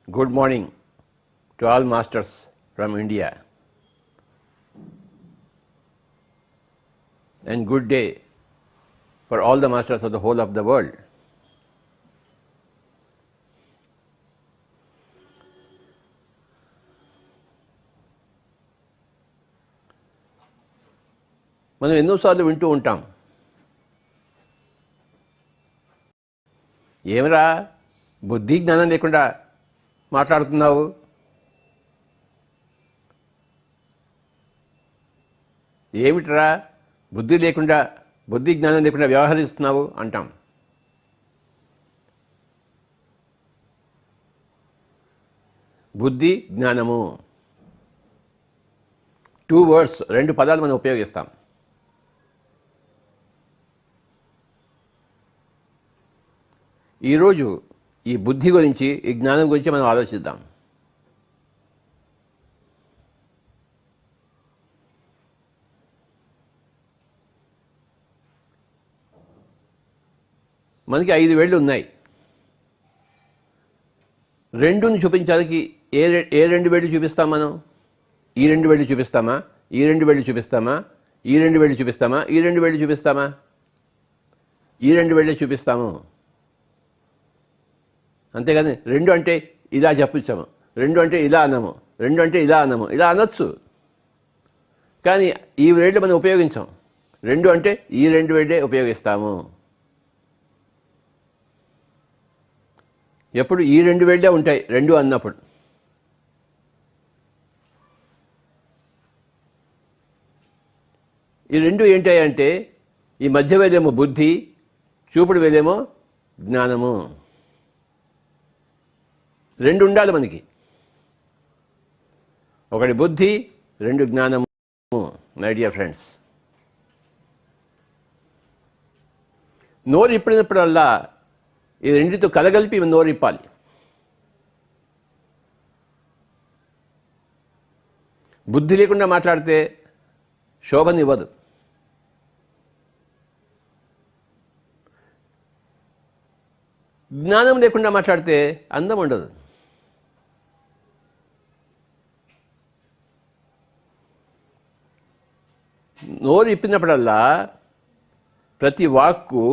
Good morning to all masters from India, and good day for all the masters of the whole of the world. మనం ఎన్నోసార్లు వింటూ ఉంటాం, ఏమరా బుద్ధి జ్ఞానం లేకుండా మాట్లాడుతున్నావు, ఏమిట్రా బుద్ధి జ్ఞానం లేకుండా వ్యవహరిస్తున్నావు అంటాం. బుద్ధి జ్ఞానము 2 words, 2 పదాలు మనం ఉపయోగిస్తాం. ఈరోజు ఈ బుద్ధి గురించి, ఈ జ్ఞానం గురించి మనం ఆలోచిద్దాం. మనకి 5 వేళ్ళు ఉన్నాయి. 2ని చూపించడానికి ఏ 2 వేళ్ళు చూపిస్తాం మనం? ఈ 2 వేళ్ళు చూపిస్తామా? ఈ 2 వేళ్ళు చూపిస్తామా? ఈ 2 వేళ్ళు చూపిస్తామా? ఈ 2 వేళ్ళు చూపిస్తామా? ఈ 2 వేళ్ళే చూపిస్తాము. అంతేగాని 2 అంటే ఇలా చెప్పుచ్చాము, 2 అంటే ఇలా అన్నాము, 2 అంటే ఇలా అన్నాము, ఇలా అనొచ్చు. కానీ ఈ వేళ్ళు మనం ఉపయోగించాం. 2 అంటే ఈ 2 వేళ్ళే ఉపయోగిస్తాము. ఎప్పుడు ఈ 2 వేళ్ళే ఉంటాయి 2 అన్నప్పుడు. ఈ 2 ఏంటాయంటే, ఈ మధ్య వేలేమో బుద్ధి, చూపుడు వేలేమో జ్ఞానము. 2 ఉండాలి మనకి. ఒకటి బుద్ధి, 2 జ్ఞానము. మై డియర్ ఫ్రెండ్స్, నోరు ఇప్పినప్పుడల్లా ఈ 2తో కలగలిపి నోరు ఇప్పాలి. బుద్ధి లేకుండా మాట్లాడితే శోభనివ్వదు. జ్ఞానం లేకుండా మాట్లాడితే అందం ఉండదు. నోరు ఇప్పినప్పుడల్లా ప్రతి వాక్కు,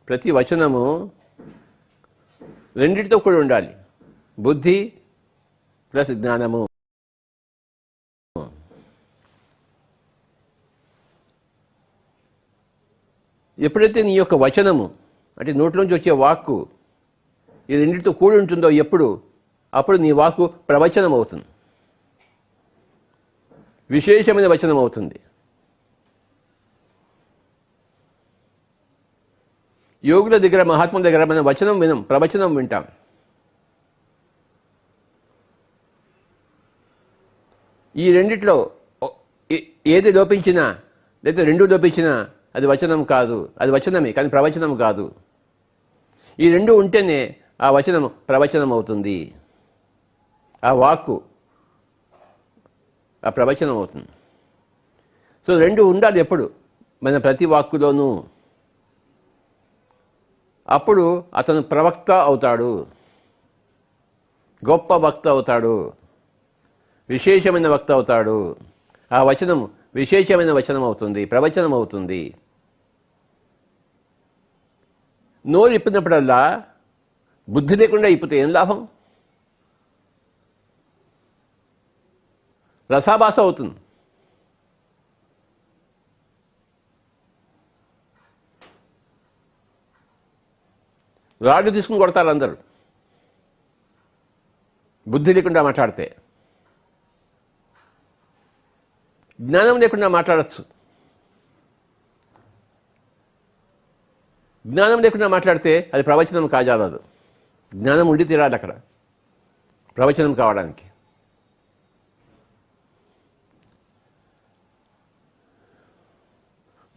ప్రతి వచనము 2తో కూడా ఉండాలి. బుద్ధి ప్లస్ జ్ఞానము. ఎప్పుడైతే నీ యొక్క వచనము అంటే నోట్లోంచి వచ్చే వాక్కు ఈ 2తో కూడి ఉంటుందో అప్పుడు నీ వాక్కు ప్రవచనం అవుతుంది, విశేషమైన వచనం అవుతుంది. యోగుల దగ్గర, మహాత్ముల దగ్గర మనం వచనం వినం, ప్రవచనం వింటాం. ఈ 2ట్లో ఏది లోపించినా, లేదా 2 లోపించినా అది వచనం కాదు. అది వచనమే కానీ ప్రవచనం కాదు. ఈ 2 ఉంటేనే ఆ వచనం ప్రవచనం అవుతుంది, ఆ వాక్కు ఆ ప్రవచనం అవుతుంది. సో 2 ఉండాలి ఎప్పుడు మన ప్రతి వాక్కులోనూ. అప్పుడు అతను ప్రవక్త అవుతాడు, గొప్ప వక్త అవుతాడు, విశేషమైన వక్త అవుతాడు. ఆ వచనం విశేషమైన వచనం అవుతుంది, ప్రవచనం అవుతుంది. నోరు ఇప్పినప్పుడల్లా బుద్ధి లేకుండా ఇప్పితే ఏం లాభం? రసాభాస అవుతుంది. రాళ్ళు తీసుకుని కొడతారు అందరూ బుద్ధి లేకుండా మాట్లాడితే. జ్ఞానం లేకుండా మాట్లాడచ్చు. జ్ఞానం లేకుండా మాట్లాడితే అది ప్రవచనం కాజాలదు. జ్ఞానం ఉండి తీరాలి అక్కడ ప్రవచనం కావడానికి.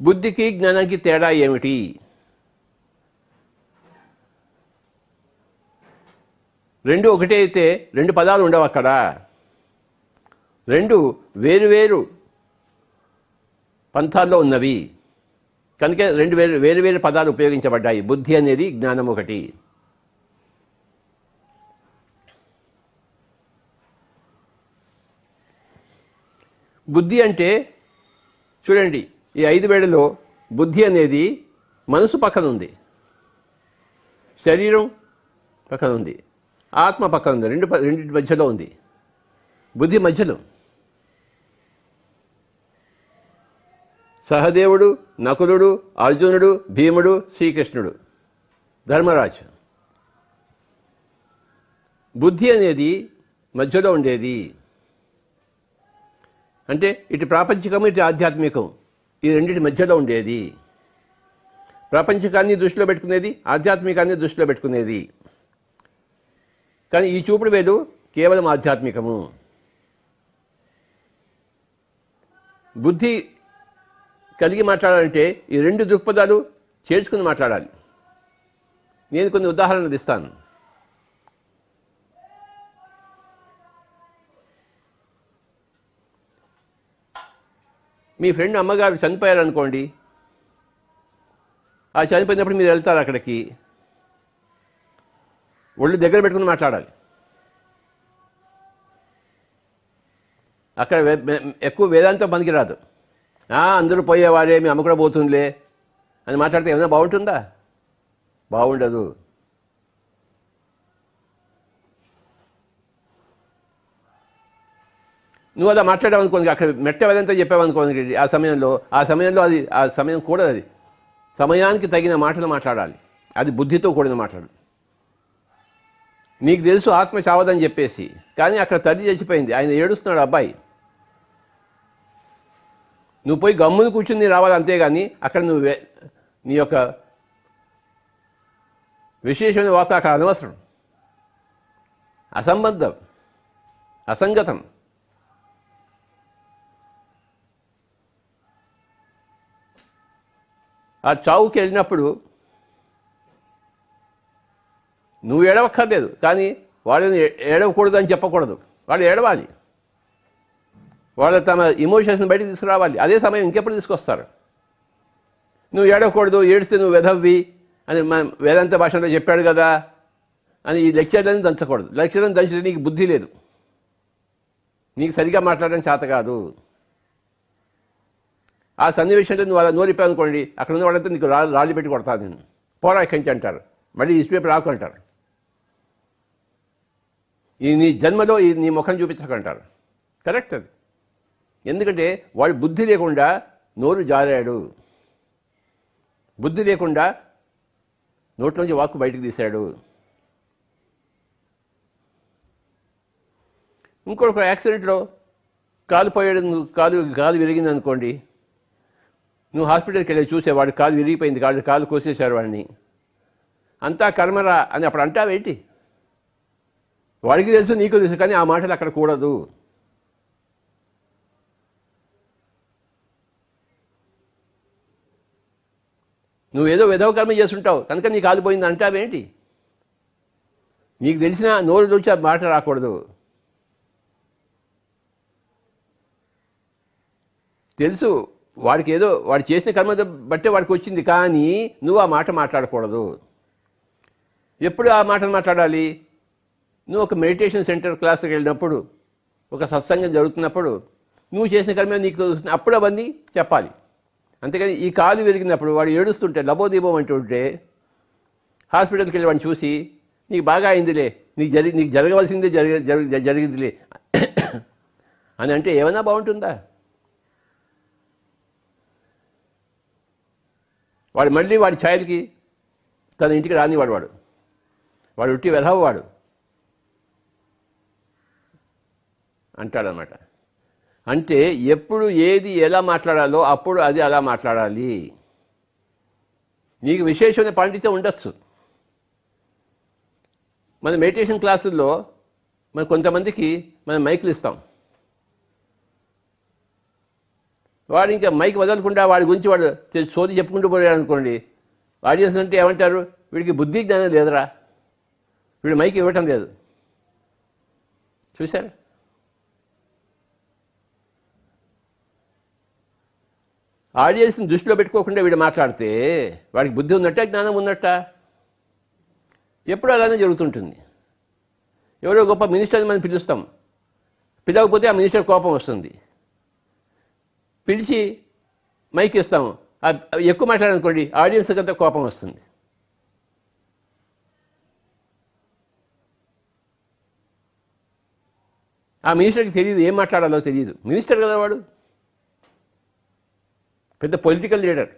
బుద్ధికి జ్ఞానానికి తేడా ఏమిటి? 2 ఒకటే అయితే 2 పదాలు ఉండవు అక్కడ. 2 వేరు పంథాల్లో ఉన్నవి కనుక 2 వేరు పదాలు ఉపయోగించబడ్డాయి. బుద్ధి అనేది జ్ఞానం ఒకటి. బుద్ధి అంటే చూడండి, ఈ 5 వేళలో బుద్ధి అనేది మనసు పక్కన ఉంది, శరీరం పక్కన ఉంది, ఆత్మ పక్కన ఉంది, రెండింటి మధ్యలో ఉంది. బుద్ధి మధ్యలో. సహదేవుడు, నకులుడు, అర్జునుడు, భీముడు, శ్రీకృష్ణుడు, ధర్మరాజు. బుద్ధి అనేది మధ్యలో ఉండేది. అంటే ఇటు ప్రాపంచికం, ఇటు ఆధ్యాత్మికం, ఈ రెండింటి మధ్యలో ఉండేది. ప్రపంచకాన్ని దృష్టిలో పెట్టుకునేది, ఆధ్యాత్మికాన్ని దృష్టిలో పెట్టుకునేది. కానీ ఈ చూపుడు వేలు కేవలం ఆధ్యాత్మికము. బుద్ధి కలిగి మాట్లాడాలంటే ఈ 2 దృక్పథాలు చేర్చుకుని మాట్లాడాలి. నేను కొన్ని ఉదాహరణలు ఇస్తాను. మీ ఫ్రెండ్ అమ్మగారు చనిపోయారనుకోండి, ఆ చనిపోయినప్పుడు మీరు వెళ్తారు అక్కడికి, ఒళ్ళు దగ్గర పెట్టుకుని మాట్లాడాలి. అక్కడ ఎక్కువ వేదాంతం పనికిరాదు. అందరూ పోయేవారే, మీ అమ్మ కూడా పోతుందిలే అని మాట్లాడితే ఏమైనా బాగుంటుందా? బాగుండదు. నువ్వు అలా మాట్లాడావనుకోండి, అక్కడ మెట్ట వేదంతో చెప్పావనుకోండి, ఆ సమయంలో అది ఆ సమయం కూడా అది సమయానికి తగిన మాటలు మాట్లాడాలి. అది బుద్ధితో కూడిన మాటలు. నీకు తెలుసు ఆత్మ చావదని చెప్పేసి, కానీ అక్కడ తల్లి చచ్చిపోయింది, ఆయన ఏడుస్తున్నాడు అబ్బాయి. నువ్వు పోయి గమ్మును కూర్చుని రావాలి, అంతేగాని అక్కడ నువ్వు నీ యొక్క విశేషమైన వార్త అక్కడ అనవసరం, అసంబద్ధం, అసంగతం. ఆ చావుకి వెళ్ళినప్పుడు నువ్వు ఏడవక్కర్లేదు, కానీ వాళ్ళని ఏడవకూడదు అని చెప్పకూడదు. వాళ్ళు ఏడవాలి, వాళ్ళు తమ ఇమోషన్స్ని బయటకు తీసుకురావాలి. అదే సమయం ఇంకెప్పుడు తీసుకొస్తారు. నువ్వు ఏడవకూడదు, ఏడిస్తే నువ్వు వెధవ్వి అని వేదాంత భాషలో చెప్పాడు కదా అని ఈ లెక్చర్లను దంచకూడదు. లెక్చర్లను దంచితే నీకు బుద్ధి లేదు, నీకు సరిగా మాట్లాడడం చేత కాదు. ఆ సన్నివేశంలో నువ్వు అలా నోరిపోయావు అనుకోండి, అక్కడ ఉన్న వాళ్ళంతా నీకు రాళ్ళు పెట్టి కొడతాను, నేను పోరా ఇక్కడి అంటారు, మళ్ళీ ఈ పేపర్ రాకు అంటారు, ఈ నీ జన్మలో ఈ నీ ముఖం చూపించకంటారు. కరెక్ట్ అది. ఎందుకంటే వాడు బుద్ధి లేకుండా నోరు జారాడు, బుద్ధి లేకుండా నోట్లోంచి వాక్కు బయటకు తీశాడు. ఇంకొక యాక్సిడెంట్లో కాలు పోయాడు, కాలు విరిగింది అనుకోండి, నువ్వు హాస్పిటల్కి వెళ్ళి చూసేవాడు కాలు విరిగిపోయింది, కాలు కోసేశారు వాడిని, అంతా కర్మరా అని అప్పుడు అంటావేంటి? వాడికి తెలుసు, నీకు తెలుసు, కానీ ఆ మాటలు అక్కడ కూడదు. నువ్వేదో విధవ కర్మ చేస్తుంటావు కనుక నీ కాలు పోయింది అంటావేంటి? నీకు తెలిసిన నోరు నుంచి ఆ మాట రాకూడదు. తెలుసు వాడికి ఏదో వాడు చేసిన కర్మ బట్టే వాడికి వచ్చింది, కానీ నువ్వు ఆ మాట మాట్లాడకూడదు. ఎప్పుడు ఆ మాటలు మాట్లాడాలి? నువ్వు ఒక మెడిటేషన్ సెంటర్ క్లాస్కి వెళ్ళినప్పుడు, ఒక సత్సంగం జరుగుతున్నప్పుడు, నువ్వు చేసిన కర్మ నీకు తెలుస్తుంది, అప్పుడు అవన్నీ చెప్పాలి. అంతేకాని ఈ కాలు విరిగినప్పుడు వాడు ఏడుస్తుంటే లబోదీపం అంటుంటే హాస్పిటల్కి వెళ్ళి వాడిని చూసి నీకు బాగా అయిందిలే, నీకు జరగవలసిందే జరిగిందిలే అని అంటే ఏమైనా బాగుంటుందా? వాడు మళ్ళీ వాడి ఛాయలకి తన ఇంటికి రానివాడు, వాడు ఉట్టి వెధవవాడు అంటాడనమాట. అంటే ఎప్పుడు ఏది ఎలా మాట్లాడాలో అప్పుడు అది అలా మాట్లాడాలి. నీకు విశేషమైన పాండిత్యం ఉండొచ్చు. మన మెడిటేషన్ క్లాసుల్లో మన కొంతమందికి మనం మైకులు ఇస్తాం, వాడు ఇంకా మైక్ వదలకుండా వాడి గురించి వాడు సోది చెప్పుకుంటూ పోయాడు అనుకోండి, ఆడియన్స్ అంటే ఏమంటారు, వీడికి బుద్ధి జ్ఞానం లేదురా, వీడు మైక్ ఇవ్వటం లేదు. చూశారు? ఆడియన్స్ని దృష్టిలో పెట్టుకోకుండా వీడు మాట్లాడితే వాడికి బుద్ధి ఉన్నట్ట, జ్ఞానం ఉన్నట్ట? ఎప్పుడు అలానే జరుగుతుంటుంది. ఎవరో గొప్ప మినిస్టర్ని మనం పిలుస్తాం, పిలవకపోతే ఆ మినిస్టర్ కోపం వస్తుంది. పిలిచి మైక్ ఇస్తాము, ఎక్కువ మాట్లాడాలనుకోండి ఆడియన్స్కి అంతా కోపం వస్తుంది. ఆ మినిస్టర్కి తెలియదు, ఏం మాట్లాడాలో తెలియదు. మినిస్టర్ కదా వాడు, పెద్ద పొలిటికల్ లీడర్.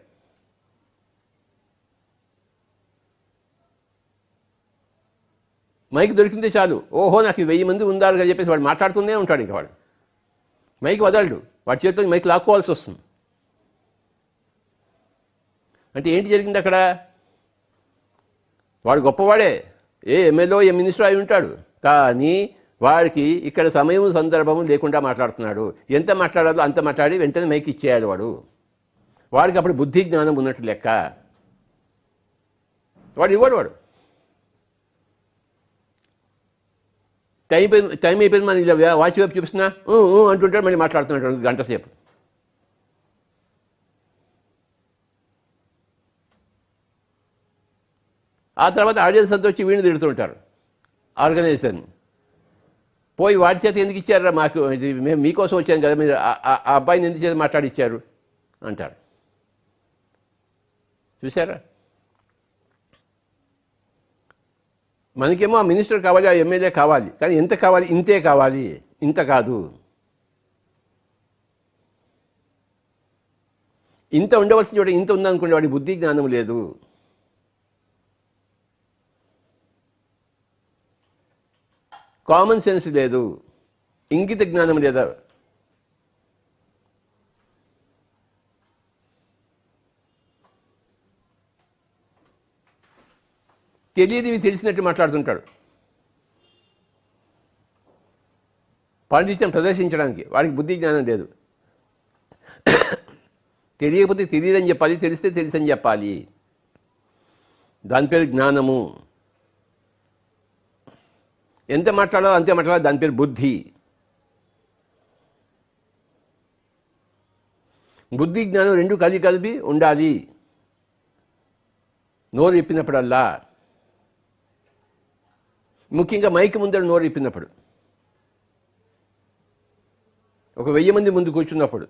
మైక్ దొరికిందే చాలు, ఓహో నాకు 1000 మంది ఉండాలి అని చెప్పేసి వాడు మాట్లాడుతూనే ఉంటాడు. ఇంకా వాడు మైక్ వదలడు, వాడి చేతితో మైక్ లాక్కోవాల్సి వస్తుంది. అంటే ఏంటి జరిగింది అక్కడ? వాడు గొప్పవాడే, ఏ ఎమ్మెల్యే ఏ మినిస్టర్ అయి ఉంటాడు, కానీ వాడికి ఇక్కడ సమయం సందర్భము లేకుండా మాట్లాడుతున్నాడు. ఎంత మాట్లాడాలో అంత మాట్లాడి వెంటనే మైక్ ఇచ్చేయాలి వాడికి అప్పుడు బుద్ధి జ్ఞానం ఉన్నట్టు లెక్క. వాడు ఇవ్వడు. వాడు టైం అయిపోయింది, మన ఇలా వాచ్ వైపు చూపిస్తున్నా అంటుంటాడు, మళ్ళీ మాట్లాడుతున్నాడు గంట సేపు. ఆ తర్వాత ఆడియన్స్ అంతా వచ్చి వీడిని తిడుతుంటారు ఆర్గనైజర్ని. పోయి వాడి చేత ఎందుకు ఇచ్చారా, మాకు మేము మీకోసం వచ్చాను కదా, మీరు ఆ అబ్బాయిని ఎందుకు చేత మాట్లాడిచ్చారు అంటారు. చూసారా? మనకేమో ఆ మినిస్టర్ కావాలి, ఆ ఎమ్మెల్యే కావాలి, కానీ ఎంత కావాలి? ఇంతే కావాలి, ఇంత కాదు. ఇంత ఉండవలసిన చోట ఇంత ఉందనుకోండి, వాడి బుద్ధి జ్ఞానం లేదు. కామన్ సెన్స్ లేదు, ఇంగిత జ్ఞానం లేదా. తెలియనివి తెలిసినట్టు మాట్లాడుతుంటాడు పాండిత్యం ప్రదర్శించడానికి. వాడికి బుద్ధి జ్ఞానం లేదు. తెలియకపోతే తెలియదని చెప్పాలి, తెలిస్తే తెలుసని చెప్పాలి. దాని పేరు జ్ఞానము. ఎంత మాట్లాడాలో అంతే మాట్లాడాలి, దాని పేరు బుద్ధి. బుద్ధి జ్ఞానం రెండు కలిపి ఉండాలి నోరు ఇప్పినప్పుడల్లా. ముఖ్యంగా మైక్ ముందర నోరు ఇప్పినప్పుడు, ఒక 1000 మంది ముందు కూర్చున్నప్పుడు.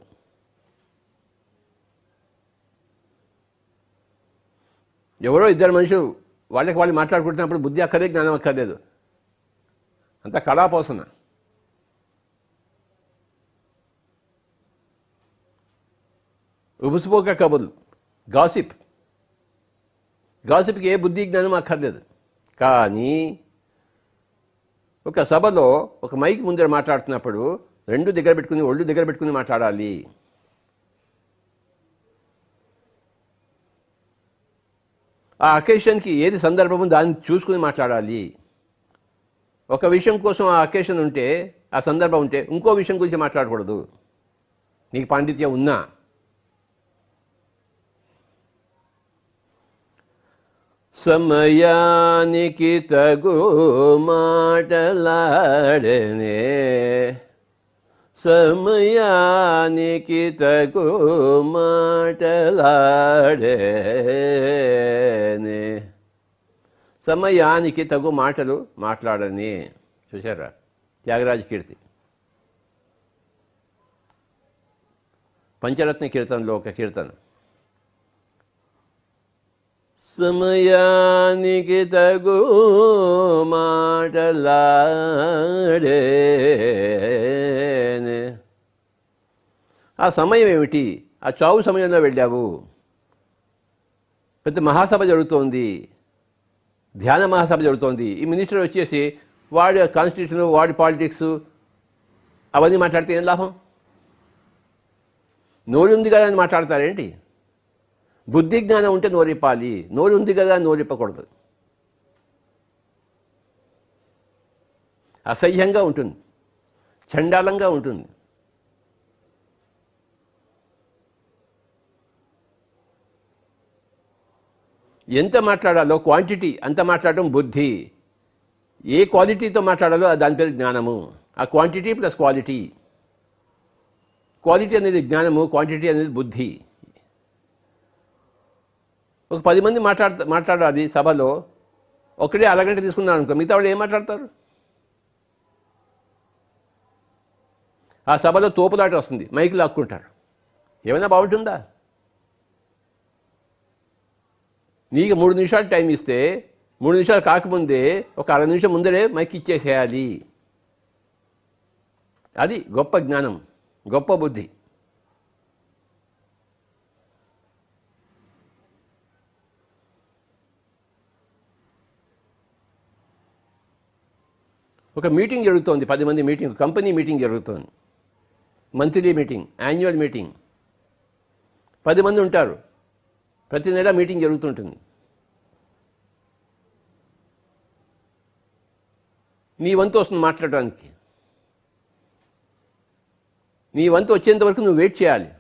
ఎవరో ఇద్దరు మనుషులు వాళ్ళకి వాళ్ళు మాట్లాడుకుంటున్నప్పుడు బుద్ధి అక్కర్లేదు, జ్ఞానం అక్కర్లేదు, అంత కళాపోసన. ఉబుసుపోక కబుర్లు, గాసిప్కి ఏ బుద్ధి జ్ఞానం అక్కర్లేదు. కానీ ఒక సభలో ఒక మైక్ ముందర మాట్లాడుతున్నప్పుడు ఒళ్ళు దగ్గర పెట్టుకుని మాట్లాడాలి. ఆ అకేషన్కి ఏది సందర్భమో దాన్ని చూసుకుని మాట్లాడాలి. ఒక విషయం కోసం ఆ అకేషన్ ఉంటే, ఆ సందర్భం ఉంటే, ఇంకో విషయం గురించి మాట్లాడకూడదు. నీకు పాండిత్యం ఉన్నా. సమయానికి తగు మాటలాడనే, సమయానికి తగు మాటలాడనే, సమయానికి తగు మాటలు మాట్లాడని. చూసారా? త్యాగరాజ కీర్తి, పంచరత్న కీర్తనలో ఒక కీర్తన. సమయానికి తగు మాటలాడేనే. ఆ సమయం ఏమిటి? ఆ చావు సమయంలో వెళ్ళావు, పెద్ద మహాసభ జరుగుతోంది, ధ్యాన మహాసభ జరుగుతోంది. ఈ మినిస్టర్ వచ్చేసి వాడి కాన్స్టిట్యూషన్, వాడి పాలిటిక్స్ అవన్నీ మాట్లాడితే ఏం లాభం? నోరు ఉంది కదా అని మాట్లాడతారేంటి? బుద్ధి జ్ఞానం ఉంటే నోరిప్పాలి. నోరు ఉంది కదా నోరిప్పకూడదు. అసహ్యంగా ఉంటుంది, చండాలంగా ఉంటుంది. ఎంత మాట్లాడాలో క్వాంటిటీ అంత మాట్లాడడం బుద్ధి. ఏ క్వాలిటీతో మాట్లాడాలో దాని పేరు జ్ఞానము. ఆ క్వాంటిటీ ప్లస్ క్వాలిటీ. క్వాలిటీ అనేది జ్ఞానము, క్వాంటిటీ అనేది బుద్ధి. ఒక 10 మంది మాట్లాడాలి సభలో, ఒకటే అరగంట తీసుకున్నాను అనుకో, మిగతా వాళ్ళు ఏం మాట్లాడతారు? ఆ సభలో తోపులాట వస్తుంది, మైకు లాక్కుంటారు. ఏమైనా బాగుంటుందా? నీకు 3 నిమిషాలు టైం ఇస్తే 3 నిమిషాలు కాకముందే ఒక అర నిమిషం ముందరే మైక్ ఇచ్చేసేయాలి. అది గొప్ప జ్ఞానం, గొప్ప బుద్ధి. ఒక మీటింగ్ జరుగుతోంది, 10 మంది మీటింగ్, కంపెనీ మీటింగ్ జరుగుతోంది, మంత్లీ మీటింగ్, యాన్యువల్ మీటింగ్, 10 మంది ఉంటారు, ప్రతి నెల మీటింగ్ జరుగుతుంటుంది. నీ వంతు వస్తుంది మాట్లాడడానికి. నీ వంతు వచ్చేంత వరకు నువ్వు వెయిట్ చేయాలి,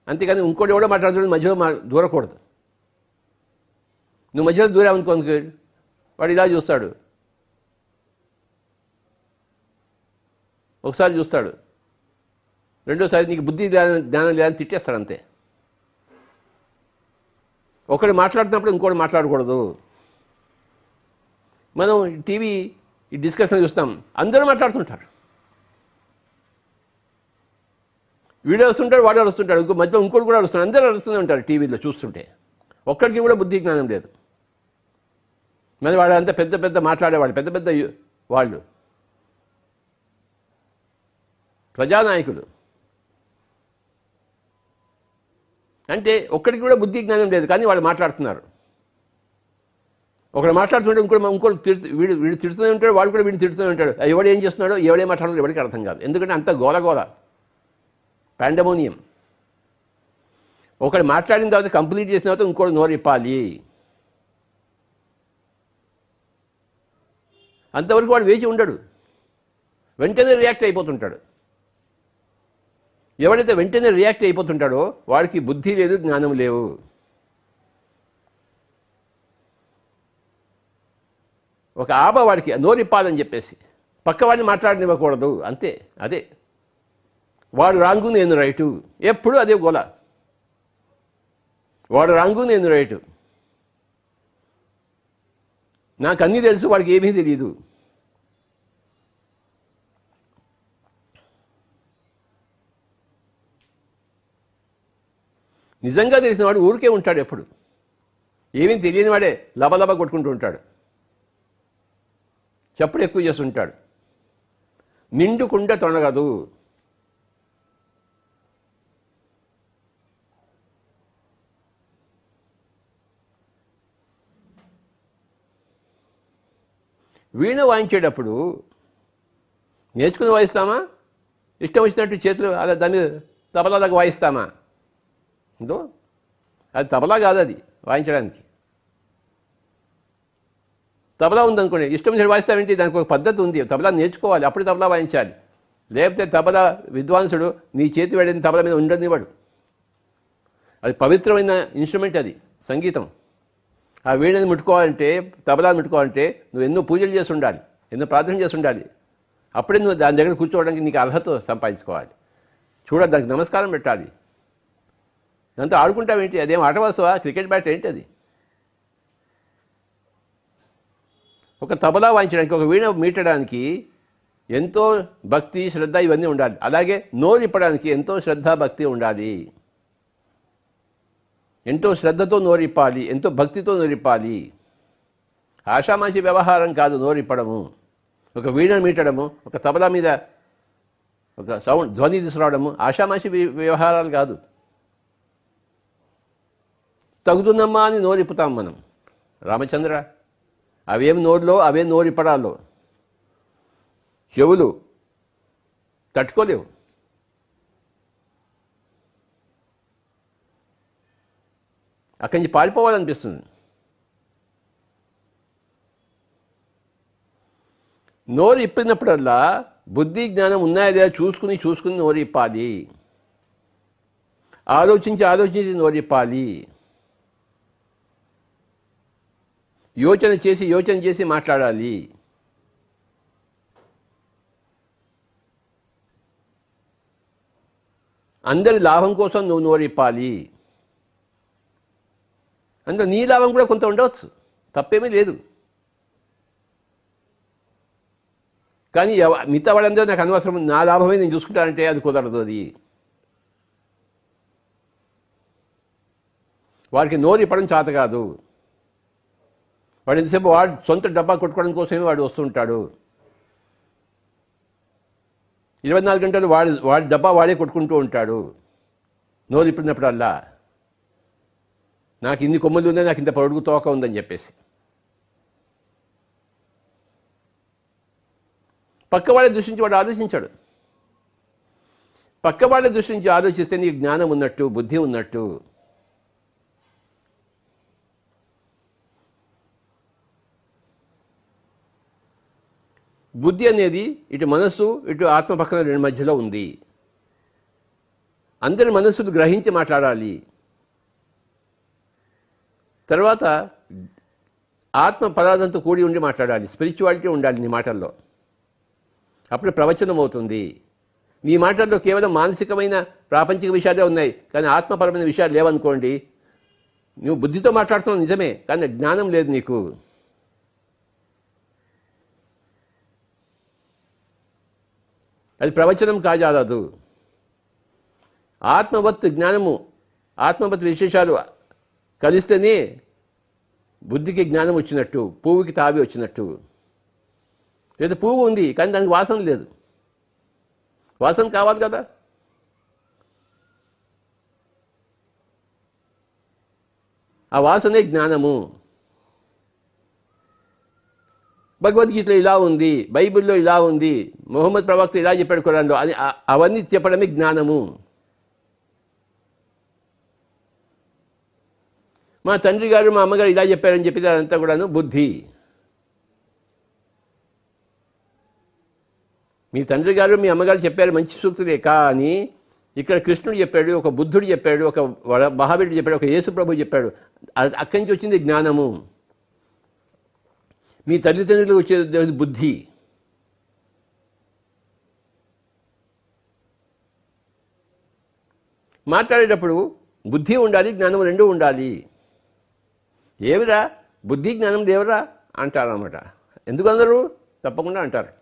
అంతేకాని ఇంకోటి ఎవడో మాట్లాడుతుంది మధ్యలో దూరకూడదు. నువ్వు మధ్యలో దూరావనుకో, వాడు ఇలా చూస్తాడు, ఒకసారి చూస్తాడు, రెండోసారి నీకు బుద్ధి జ్ఞానం లేదని తిట్టేస్తాడు అంతే. ఒకడు మాట్లాడుతున్నప్పుడు ఇంకోటి మాట్లాడకూడదు. మనం టీవీ ఈ డిస్కషన్ చూస్తాం, అందరూ మాట్లాడుతుంటారు, వీడియో వస్తుంటాడు, వాడు వస్తుంటాడు, మధ్యలో ఇంకోటి కూడా వస్తున్నాడు, అందరూ వస్తూనే ఉంటారు టీవీలో చూస్తుంటే. ఒక్కడికి కూడా బుద్ధి జ్ఞానం లేదు. మరి వాడు అంతా పెద్ద పెద్ద మాట్లాడేవాళ్ళు, పెద్ద పెద్ద వాళ్ళు ప్రజానాయకులు. అంటే ఒక్కడికి కూడా బుద్ధి జ్ఞానం లేదు, కానీ వాళ్ళు మాట్లాడుతున్నారు. ఒకడు మాట్లాడుతుంటే ఇంకోటి వీడు తిడుతూనే ఉంటాడు, వాడు కూడా వీడిని తిడుతూనే ఉంటాడు. ఎవడు ఏం చేస్తున్నాడో, ఎవడే మాట్లాడాలో ఎవరికి అర్థం కాదు. ఎందుకంటే అంత గోలగోల, పాండమోనియం. ఒకడు మాట్లాడిన తర్వాత కంప్లీట్ చేసిన తర్వాత ఇంకోటి నోరు ఇప్పాలి. అంతవరకు వాడు వేచి ఉండడు, వెంటనే రియాక్ట్ అయిపోతుంటాడు. ఎవడైతే వెంటనే రియాక్ట్ అయిపోతుంటాడో వాడికి బుద్ధి లేదు, జ్ఞానం లేవు. ఒక వాడికి నోరిప్పాలని చెప్పేసి పక్కవాడిని మాట్లాడనివ్వకూడదు, అంతే. అదే వాడు రాంగు నేను రైటు, ఎప్పుడు అదే గోల. వాడు రాంగు నేను రైటు, నాకు అన్నీ తెలుసు, వాడికి ఏమీ తెలియదు. నిజంగా తెలిసిన వాడు ఊరికే ఉంటాడు, ఎప్పుడు ఏమీ తెలియని వాడే లబలబ కొట్టుకుంటూ ఉంటాడు, చప్పుడు ఎక్కువ చేస్తుంటాడు. నిండుకుండ తొనగదు. వీణ వాయించేటప్పుడు నేర్చుకుని వాయిస్తామా, ఇష్టం వచ్చినట్టు చేతులు అలా దాని తబలాగా వాయిస్తామా? ఇందో అది తబలా కాదు, అది వాయించడానికి. తబలా ఉందనుకోండి, ఇష్టం వచ్చినట్టు వాయిస్తామేంటి? దానికి ఒక పద్ధతి ఉంది. తబలా నేర్చుకోవాలి, అప్పుడు తబలా వాయించాలి. లేకపోతే తబలా విద్వాంసుడు నీ చేతి వేడిన తబలా మీద ఉండనివాడు. అది పవిత్రమైన ఇన్స్ట్రుమెంట్, అది సంగీతం. ఆ వీణని ముట్టుకోవాలంటే, తబలాని ముట్టుకోవాలంటే నువ్వు ఎన్నో పూజలు చేసి ఉండాలి, ఎన్నో ప్రార్థన చేసి ఉండాలి. అప్పుడే నువ్వు దాని దగ్గర కూర్చోవడానికి నీకు అర్హత సంపాదించుకోవాలి. చూడాలి, దానికి నమస్కారం పెట్టాలి. దాంతో ఆడుకుంటావేంటి? అదేం ఆట వస్తువా? క్రికెట్ బ్యాట్ ఏంటి అది? ఒక తబలా వాయించడానికి, ఒక వీణ మీటడానికి ఎంతో భక్తి, శ్రద్ధ ఇవన్నీ ఉండాలి. అలాగే నోరు ఇప్పడానికి ఎంతో శ్రద్ధ, భక్తి ఉండాలి. ఎంతో శ్రద్ధతో నోరిప్పాలి, ఎంతో భక్తితో నోరిప్పాలి. ఆషామాషి వ్యవహారం కాదు నోరిప్పడము. ఒక వీణ మీటడము, ఒక తబలా మీద ఒక సౌండ్ ధ్వని తీసుకురావడము ఆషామాషి వ్యవహారాలు కాదు. తగుదునమ్మా అని నోరిప్పుతాం మనం. రామచంద్ర, అవేం నోరులో అవే నోరిప్పడాలో. చెవులు తట్టుకోలేవు. అక్కడి నుంచి పారిపోవాలనిపిస్తుంది. నోరు ఇప్పినప్పుడల్లా బుద్ధి జ్ఞానం ఉన్నాయా చూసుకుని నోరు ఇప్పాలి. ఆలోచించి నోరు ఇప్పాలి. యోచన చేసి మాట్లాడాలి. అందరి లాభం కోసం నువ్వు నోరిప్పాలి. అందులో నీ లాభం కూడా కొంత ఉండవచ్చు, తప్పేమీ లేదు. కానీ మిగతా వాళ్ళందరూ నాకు అనవసరం, నా లాభమే నేను చూసుకుంటానంటే అది కుదరదు. అది వాడికి నోరు ఇప్పడం చేత కాదు. వాడు ఎంతసేపు వాడు సొంత డబ్బా కొట్టుకోవడం కోసమే వాడు వస్తుంటాడు. 24 గంటలు వాడి డబ్బా వాడే కొట్టుకుంటూ ఉంటాడు. నోరు ఇప్పినప్పుడల్లా నాకు ఇన్ని కొమ్ములు ఉన్నాయి, నాకు ఇంత పొడుగు తోక ఉందని చెప్పేసి. పక్కవాడే దృష్టించి వాడు ఆలోచించాడు. పక్కవాడే దృష్టించి ఆలోచిస్తే నీకు జ్ఞానం ఉన్నట్టు, బుద్ధి ఉన్నట్టు. బుద్ధి అనేది ఇటు మనస్సు ఇటు ఆత్మ పక్కన రెండు మధ్యలో ఉంది. అందరి మనస్సులు గ్రహించి మాట్లాడాలి. తర్వాత ఆత్మ పదార్థంతో కూడి ఉండి మాట్లాడాలి. స్పిరిచువాలిటీ ఉండాలి నీ మాటల్లో. అప్పుడు ప్రవచనం అవుతుంది. నీ మాటల్లో కేవలం మానసికమైన ప్రాపంచిక విషయాలే ఉన్నాయి, కానీ ఆత్మపరమైన విషయాలు లేవనుకోండి, నువ్వు బుద్ధితో మాట్లాడుతున్నావు నిజమే, కానీ జ్ఞానం లేదు నీకు. అది ప్రవచనం కాజాలదు. ఆత్మవత్ జ్ఞానము, ఆత్మవత్ విశేషాలు కలిస్తేనే బుద్ధికి జ్ఞానం వచ్చినట్టు, పువ్వుకి తావి వచ్చినట్టు. లేదా పువ్వు ఉంది కానీ దానికి వాసన లేదు. వాసన కావాలి కదా. ఆ వాసనే జ్ఞానము. భగవద్గీతలో ఇలా ఉంది, బైబిల్లో ఇలా ఉంది, మొహమ్మద్ ప్రవక్త ఇలా చెప్పాడు ఖురాన్లో అని అవన్నీ చెప్పడమే జ్ఞానము. మా తండ్రి గారు మా అమ్మగారు ఇలా చెప్పారని చెప్పి అదంతా కూడాను బుద్ధి. మీ తండ్రి గారు మీ అమ్మగారు చెప్పారు మంచి సూక్తులే, కానీ ఇక్కడ కృష్ణుడు చెప్పాడు, ఒక బుద్ధుడు చెప్పాడు, ఒక మహావీరుడు చెప్పాడు, ఒక యేసు ప్రభు చెప్పాడు. అక్కడి నుంచి వచ్చింది జ్ఞానము. మీ తల్లిదండ్రులకు వచ్చేది బుద్ధి. మాట్లాడేటప్పుడు బుద్ధి ఉండాలి, జ్ఞానం రెండూ ఉండాలి. ఏమిరా బుద్ధి జ్ఞానం దేవరా అంటారు అన్నమాట. ఎందుకు అందరూ? తప్పకుండా అంటారు.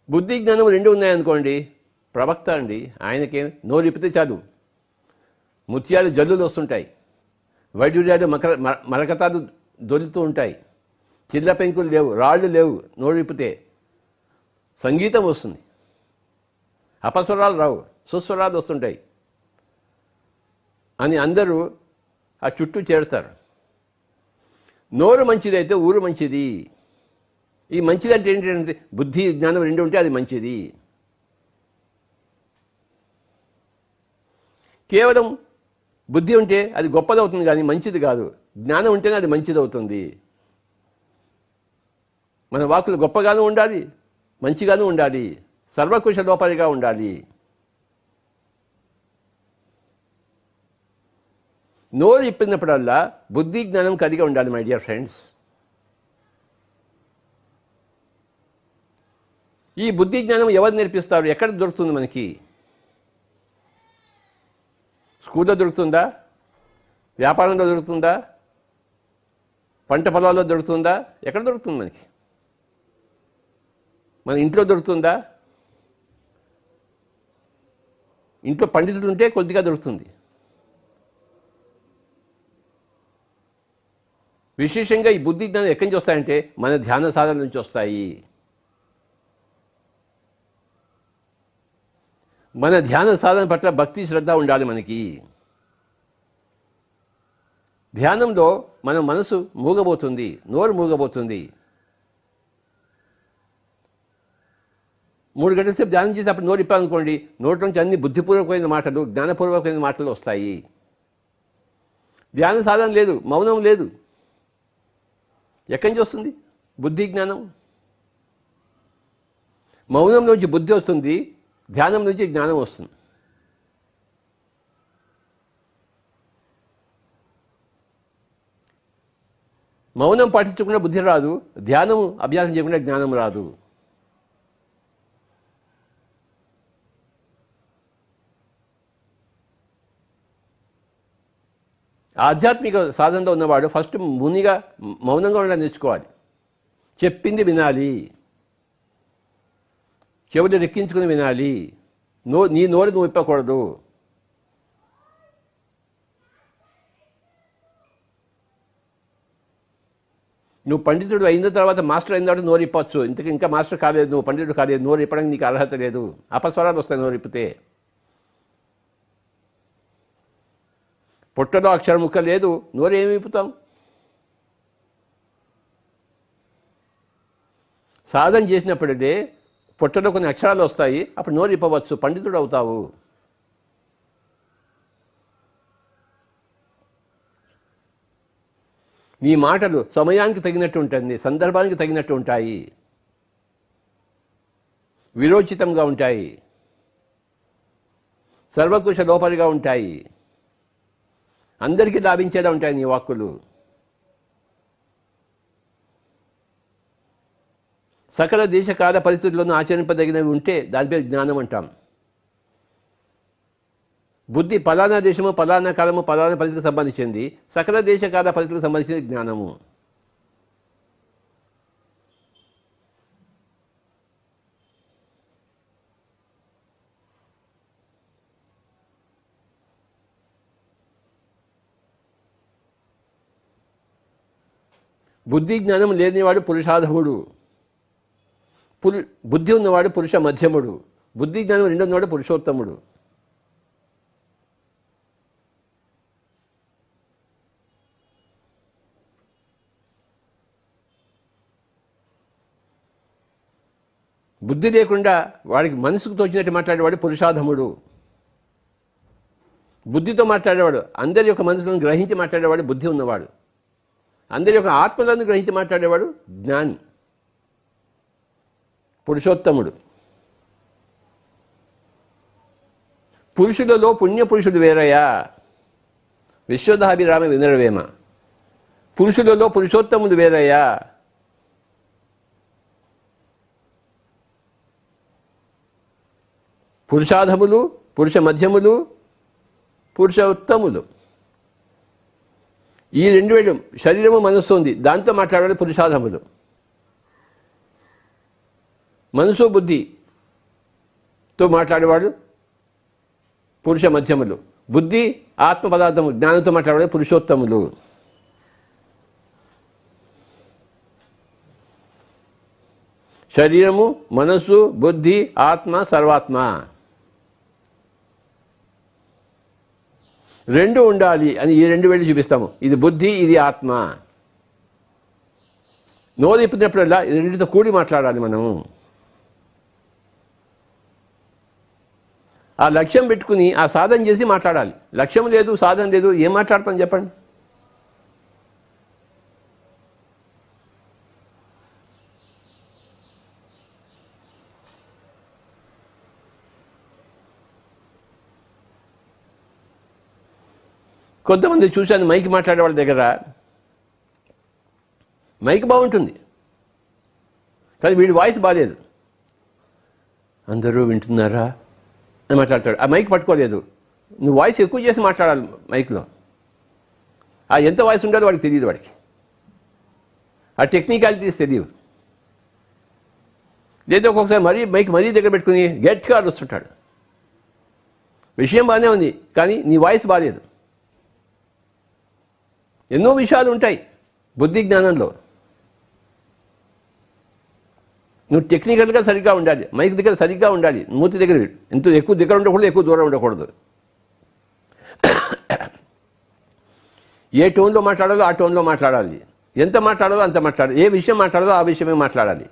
బుద్ధి జ్ఞానం రెండు ఉన్నాయనుకోండి, ప్రవక్త అండి, ఆయనకేం నోరు ఇప్పితే చాలు ముత్యాలు జల్లులు వస్తుంటాయి, వైడ్యూర్యాలు మరకతాలు దొరుకుతూ ఉంటాయి, చిల్ల పెంకులు లేవు, రాళ్ళు లేవు. నోరు ఇప్పితే సంగీతం వస్తుంది, అపస్వరాలు రావు, సుస్వరాలు వస్తుంటాయి అని అందరూ ఆ చుట్టూ చేరుతారు. నోరు మంచిదైతే ఊరు మంచిది. ఈ మంచిది అంటే ఏంటంటే బుద్ధి జ్ఞానం రెండు ఉంటే అది మంచిది. కేవలం బుద్ధి ఉంటే అది గొప్పదవుతుంది కానీ మంచిది కాదు. జ్ఞానం ఉంటేనే అది మంచిది అవుతుంది. మన వాక్కులు గొప్పగాను ఉండాలి, మంచిగాను ఉండాలి, సర్వకుశ లోపరిగా ఉండాలి. నోరు ఇప్పినప్పుడల్లా బుద్ధి జ్ఞానం కలిగి ఉండాలి మై డియర్ ఫ్రెండ్స్. ఈ బుద్ధి జ్ఞానం ఎవరు నేర్పిస్తారు? ఎక్కడ దొరుకుతుంది మనకి? స్కూల్లో దొరుకుతుందా? వ్యాపారంలో దొరుకుతుందా? పంట పొలాల్లో దొరుకుతుందా? ఎక్కడ దొరుకుతుంది మనకి? మన ఇంట్లో దొరుకుతుందా? ఇంట్లో పండితులు ఉంటే కొద్దిగా దొరుకుతుంది. విశేషంగా ఈ బుద్ధి జ్ఞానం ఎక్కడి నుంచి వస్తాయంటే మన ధ్యాన సాధన నుంచి వస్తాయి. మన ధ్యాన సాధన పట్ల భక్తి శ్రద్ధ ఉండాలి మనకి. ధ్యానంలో మన మనసు మూగబోతుంది, నోరు మూగబోతుంది. 3 గంటల సేపు ధ్యానం చేసి అప్పుడు నోరు ఇప్పాలనుకోండి, నోటి నుంచి అన్ని బుద్ధిపూర్వకమైన మాటలు, జ్ఞానపూర్వకమైన మాటలు వస్తాయి. ధ్యాన సాధన లేదు, మౌనం లేదు. ఎక్కడి నుంచి వస్తుంది బుద్ధి జ్ఞానం? మౌనం నుంచి బుద్ధి వస్తుంది, ధ్యానం నుంచి జ్ఞానం వస్తుంది. మౌనం పాటించకుండా బుద్ధి రాదు, ధ్యానం అభ్యాసం చేయకుండా జ్ఞానం రాదు. ఆధ్యాత్మిక సాధనలో ఉన్నవాడు ఫస్ట్ మునిగా మౌనంగా ఉండడం నేర్చుకోవాలి. చెప్పింది వినాలి, చెవులు రెక్కించుకుని వినాలి. నీ నోరు నువ్వు ఇప్పకూడదు. నువ్వు పండితుడు అయిన తర్వాత మాస్టర్ అయిన తర్వాత నోరు ఇప్పవచ్చు. ఇంకా మాస్టర్ కాలేదు, నువ్వు పండితుడు కాలేదు, నోరు ఇప్పడానికి నీకు అర్హత లేదు. అపస్వరాలు వస్తాయి నోరు ఇప్పితే. పొట్టలో అక్షరం ముక్క లేదు, నోరు ఏమి ఇప్పుతాం? సాధన చేసినప్పుడే పొట్టలో కొన్ని అక్షరాలు వస్తాయి, అప్పుడు నోరు ఇప్పవచ్చు, పండితుడు అవుతావు. నీ మాటలు సమయానికి తగినట్టు ఉంటుంది, సందర్భానికి తగినట్టు ఉంటాయి, విరోచితంగా ఉంటాయి, సర్వకుశ లోపరిగా ఉంటాయి, అందరికీ లాభించేలా ఉంటాయి నీ వాక్కులు. సకల దేశకాల పరిస్థితుల్లోనూ ఆచరింపదగినవి ఉంటే దాని పేరు జ్ఞానం అంటాం. బుద్ధి పలానా దేశము, పలానా కాలము, పలానా పరిస్థితికి సంబంధించింది. సకల దేశకాల పరిస్థితులకు సంబంధించిన జ్ఞానము. బుద్ధి జ్ఞానం లేనివాడు పురుషాధముడు, బుద్ధి ఉన్నవాడు పురుష మధ్యముడు, బుద్ధి జ్ఞానం రెండు ఉన్నవాడు పురుషోత్తముడు. బుద్ధి లేకుండా వాడికి మనసుకు తోచినట్టు మాట్లాడేవాడు పురుషాధముడు. బుద్ధితో మాట్లాడేవాడు, అందరి యొక్క మనసులను గ్రహించి మాట్లాడేవాడు బుద్ధి ఉన్నవాడు. అందరి యొక్క ఆత్మలను గ్రహించి మాట్లాడేవాడు జ్ఞాని, పురుషోత్తముడు. పురుషులలో పుణ్యపురుషుడు వేరయ్యా, విశ్వదాభిరామ వినరవేమ. పురుషులలో పురుషోత్తముడు వేరయ్యా. పురుషాధములు, పురుష మధ్యములు, పురుష ఉత్తములు. ఈ రెండు వేడు శరీరము మనస్సు ఉంది, దాంతో మాట్లాడేవాడు పురుషాధములు. మనసు బుద్ధితో మాట్లాడేవాడు పురుష మధ్యములు. బుద్ధి ఆత్మ పదార్థము జ్ఞానంతో మాట్లాడేవాడు పురుషోత్తములు. శరీరము, మనస్సు, బుద్ధి, ఆత్మ, సర్వాత్మ రెండు ఉండాలి అని ఈ రెండు వేళ్ళు చూపిస్తాము. ఇది బుద్ధి, ఇది ఆత్మ. నోరు ఇప్పినప్పుడల్లా ఈ రెండింటితో కూడి మాట్లాడాలి మనము. ఆ లక్ష్యం పెట్టుకుని ఆ సాధన చేసి మాట్లాడాలి. లక్ష్యం లేదు, సాధన లేదు, ఏం మాట్లాడతాం చెప్పండి? కొంతమంది చూశాను మైక్ మాట్లాడే వాళ్ళ దగ్గర, మైక్ బాగుంటుంది కానీ వీడి వాయిస్ బాగాలేదు. అందరూ వింటున్నారా అని మాట్లాడతాడు, ఆ మైక్ పట్టుకోలేదు. నువ్వు వాయిస్ ఎక్కువ చేసి మాట్లాడాలి మైక్లో. ఆ ఎంత వాయిస్ ఉండాలో వాడికి తెలియదు, వాడికి ఆ టెక్నికాలిటీస్ తెలియదు. లేదా ఒక్కొక్కసారి మైక్ మరీ దగ్గర పెట్టుకుని గట్టిగా అరుస్తుంటాడు. విషయం బాగానే ఉంది కానీ నీ వాయిస్ బాగాలేదు. ఎన్నో విషయాలు ఉంటాయి బుద్ధి జ్ఞానంలో. నువ్వు టెక్నికల్గా సరిగ్గా ఉండాలి, మైక్ దగ్గర సరిగ్గా ఉండాలి, మూతి దగ్గర ఎంత ఎక్కువ దగ్గర ఉండకూడదు, ఎక్కువ దూరం ఉండకూడదు. ఏ టోన్లో మాట్లాడాలో ఆ టోన్లో మాట్లాడాలి, ఎంత మాట్లాడాలో అంత మాట్లాడాలి, ఏ విషయం మాట్లాడాలో ఆ విషయమే మాట్లాడాలి.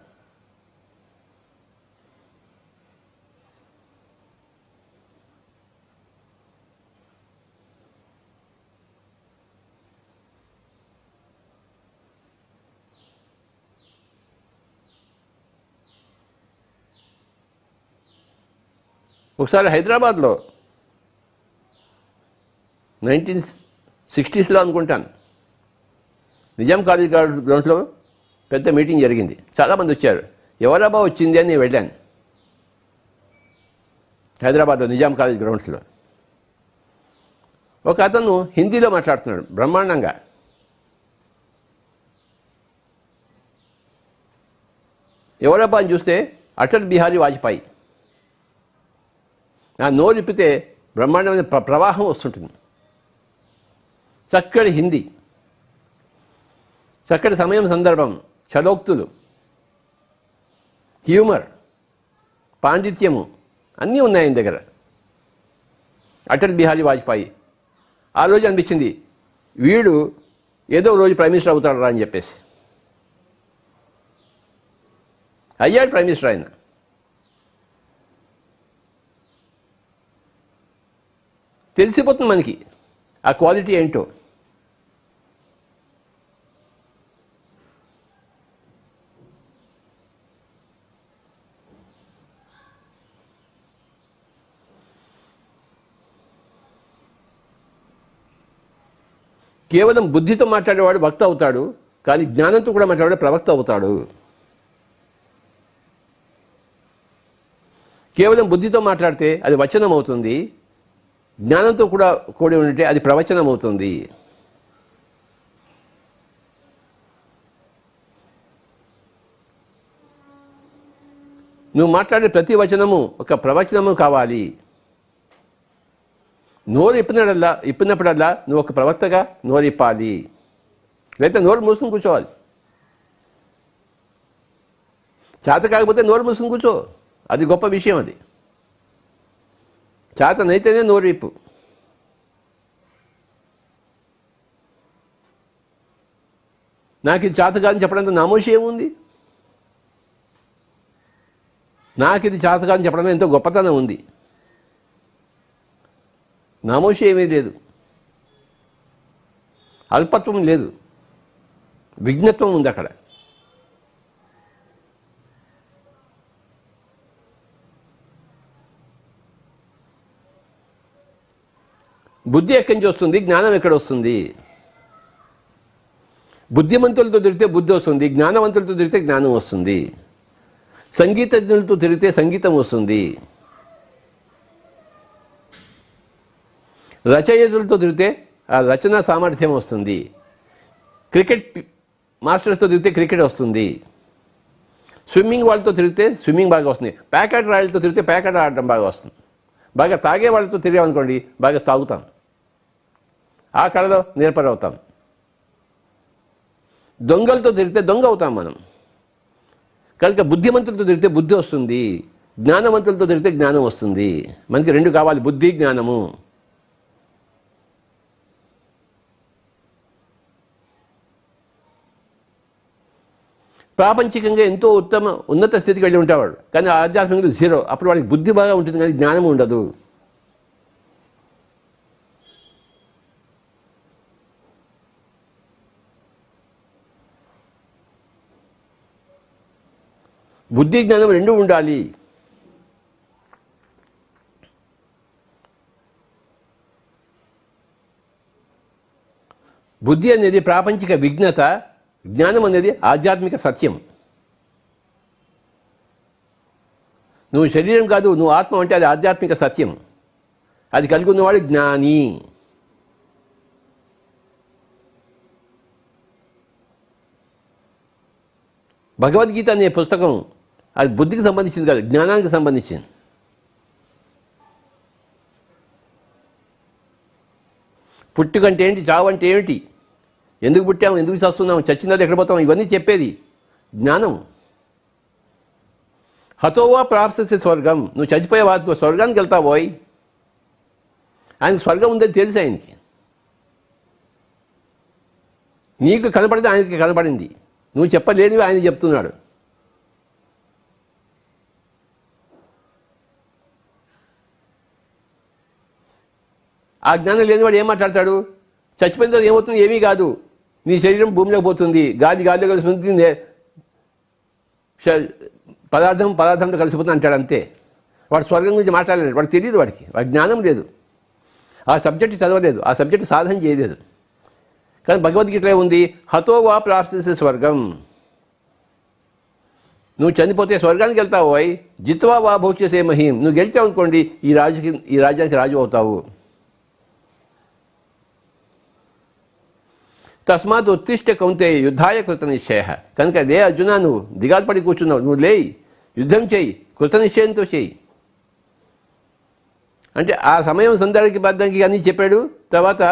ఒకసారి హైదరాబాద్లో 1960s అనుకుంటాను, నిజాం కాలేజ్ గ్రౌండ్స్లో పెద్ద మీటింగ్ జరిగింది. చాలామంది వచ్చారు. ఎవరబ్బా వచ్చింది అని నేను వెళ్ళాను. హైదరాబాద్లో నిజాం కాలేజ్ గ్రౌండ్స్లో ఒక అతను హిందీలో మాట్లాడుతున్నాడు బ్రహ్మాండంగా. ఎవరబ్బా అని చూస్తే అటల్ బిహారీ వాజ్పేయి. ఆ నోరు ఇప్పితే బ్రహ్మాండమైన ప్రవాహం వస్తుంటుంది, చక్కటి హిందీ. చక్కటి సమయం సందర్భం, చలోక్తులు, హ్యూమర్, పాండిత్యము అన్నీ ఉన్నాయి ఆయన దగ్గర. అటల్ బిహారీ వాజ్పేయి ఆ రోజు అనిపించింది వీడు ఏదో రోజు ప్రైమ్ మినిస్టర్ అవుతాడు రా అని చెప్పేసి. అయ్యాడు ప్రైమ్ మినిస్టర్ ఆయన. తెలిసిపోతుంది మనకి ఆ క్వాలిటీ ఏంటో. కేవలం బుద్ధితో మాట్లాడేవాడు వక్త అవుతాడు, కానీ జ్ఞానంతో కూడా మాట్లాడే ప్రవక్త అవుతాడు. కేవలం బుద్ధితో మాట్లాడితే అది వచనం అవుతుంది, జ్ఞానంతో కూడా కూడి ఉంటే అది ప్రవచనం అవుతుంది. నువ్వు మాట్లాడే ప్రతి వచనము ఒక ప్రవచనము కావాలి. నోరు ఇప్పినప్పుడల్లా నువ్వు ఒక ప్రవక్తగా నోరు ఇప్పాలి, లేకపోతే నోరు మూసుకుని కూర్చోవాలి. చేత కాకపోతే నోరు మూసుకుని కూర్చో, అది గొప్ప విషయం. అది చేతనైతేనే నోరు ఇప్పు. నాకు ఇది చేత కాదని చెప్పడంతో నామోషి ఏముంది? నాకు ఇది చేత కాదని చెప్పడంలో ఎంతో గొప్పతనం ఉంది. నామోషి ఏమీ లేదు, అల్పత్వం లేదు, విఘ్నత్వం ఉంది అక్కడ. బుద్ధి ఎక్కడి నుంచి వస్తుంది? జ్ఞానం ఎక్కడ వస్తుంది? బుద్ధిమంతులతో తిరిగితే బుద్ధి వస్తుంది, జ్ఞానవంతులతో తిరిగితే జ్ఞానం వస్తుంది, సంగీతజ్ఞులతో తిరిగితే సంగీతం వస్తుంది, రచయితలతో తిరిగితే ఆ రచనా సామర్థ్యం వస్తుంది, క్రికెట్ మాస్టర్స్తో తిరిగితే క్రికెట్ వస్తుంది, స్విమ్మింగ్ వాళ్ళతో తిరిగితే స్విమ్మింగ్ బాగా వస్తుంది, ప్యాకెట్ రాయలతో తిరిగితే ప్యాకెట్ ఆడటం బాగా వస్తుంది, బాగా తాగే వాళ్ళతో తిరిగామనుకోండి బాగా తాగుతాం, ఆ కళలో నేర్పరవుతాం. దొంగలతో తిరిగితే దొంగ అవుతాం మనం. కనుక బుద్ధిమంతులతో తిరిగితే బుద్ధి వస్తుంది, జ్ఞానవంతులతో తిరిగితే జ్ఞానం వస్తుంది. మనకి రెండు కావాలి, బుద్ధి జ్ఞానము. ప్రాపంచికంగా ఎంతో ఉన్నత స్థితికి వెళ్ళి ఉంటాడు, కానీ ఆధ్యాత్మికంగా జీరో. అప్పుడు వాడికి బుద్ధి బాగా ఉంటుంది కానీ జ్ఞానం ఉండదు. బుద్ధి జ్ఞానం రెండు ఉండాలి. బుద్ధి అనేది ప్రాపంచిక విఘ్నత, జ్ఞానం అనేది ఆధ్యాత్మిక సత్యం. నువ్వు శరీరం కాదు, నువ్వు ఆత్మ అంటే అది ఆధ్యాత్మిక సత్యం. అది కలిగి ఉన్నవాడు జ్ఞాని. భగవద్గీత అనే పుస్తకం అది బుద్ధికి సంబంధించింది కాదు, జ్ఞానానికి సంబంధించింది. పుట్టుకంటే ఏంటి, చావు అంటే ఏమిటి, ఎందుకు పుట్టాము, ఎందుకు చస్తున్నాము, చచ్చినది ఎక్కడ పోతాము, ఇవన్నీ చెప్పేది జ్ఞానం. హతోవా ప్రాప్స్యసి స్వర్గం, నువ్వు చచ్చిపోయేవా నువ్వు స్వర్గానికి వెళ్తావోయ్. ఆయనకు స్వర్గం ఉందని తెలుసు ఆయనకి. నీకు కనపడింది ఆయనకి కనపడింది, నువ్వు చెప్పలేనివి ఆయన చెప్తున్నాడు. ఆ జ్ఞానం లేనివాడు ఏం మాట్లాడతాడు? చచ్చిపోయిన తర్వాత ఏమవుతుంది? ఏమీ కాదు, నీ శరీరం భూమిలోకి పోతుంది, గాలిలో కలిసిపోతుంది, పదార్థంతో కలిసిపోతుంది అంటాడు అంతే. వాడు స్వర్గం గురించి మాట్లాడలేడు, వాడికి తెలియదు, వాడికి జ్ఞానం లేదు, ఆ సబ్జెక్టు చదవలేదు, ఆ సబ్జెక్టు సాధన చేయలేదు. కానీ భగవద్గీతలో ఉంది, హతో వా ప్రాప్స్యసి స్వర్గం, నువ్వు చనిపోతే స్వర్గానికి వెళ్తావు. అయి జిత్వా వా భోక్ష్యసే మహీం, నువ్వు గెలిచావు అనుకోండి ఈ రాజ్యానికి రాజు అవుతావు. తస్మాత్ ఉత్తిష్ట కౌంతేయ యుద్ధాయ కృత నిశ్చయ, కనుక లే అర్జున, నువ్వు దిగాలు పడి కూర్చున్నావు, నువ్వు లేయి, యుద్ధం చేయి, కృత నిశ్చయంతో చేయి అంటే ఆ సమయం సందర్భకి బద్దంకి అన్నీ చెప్పాడు. తర్వాత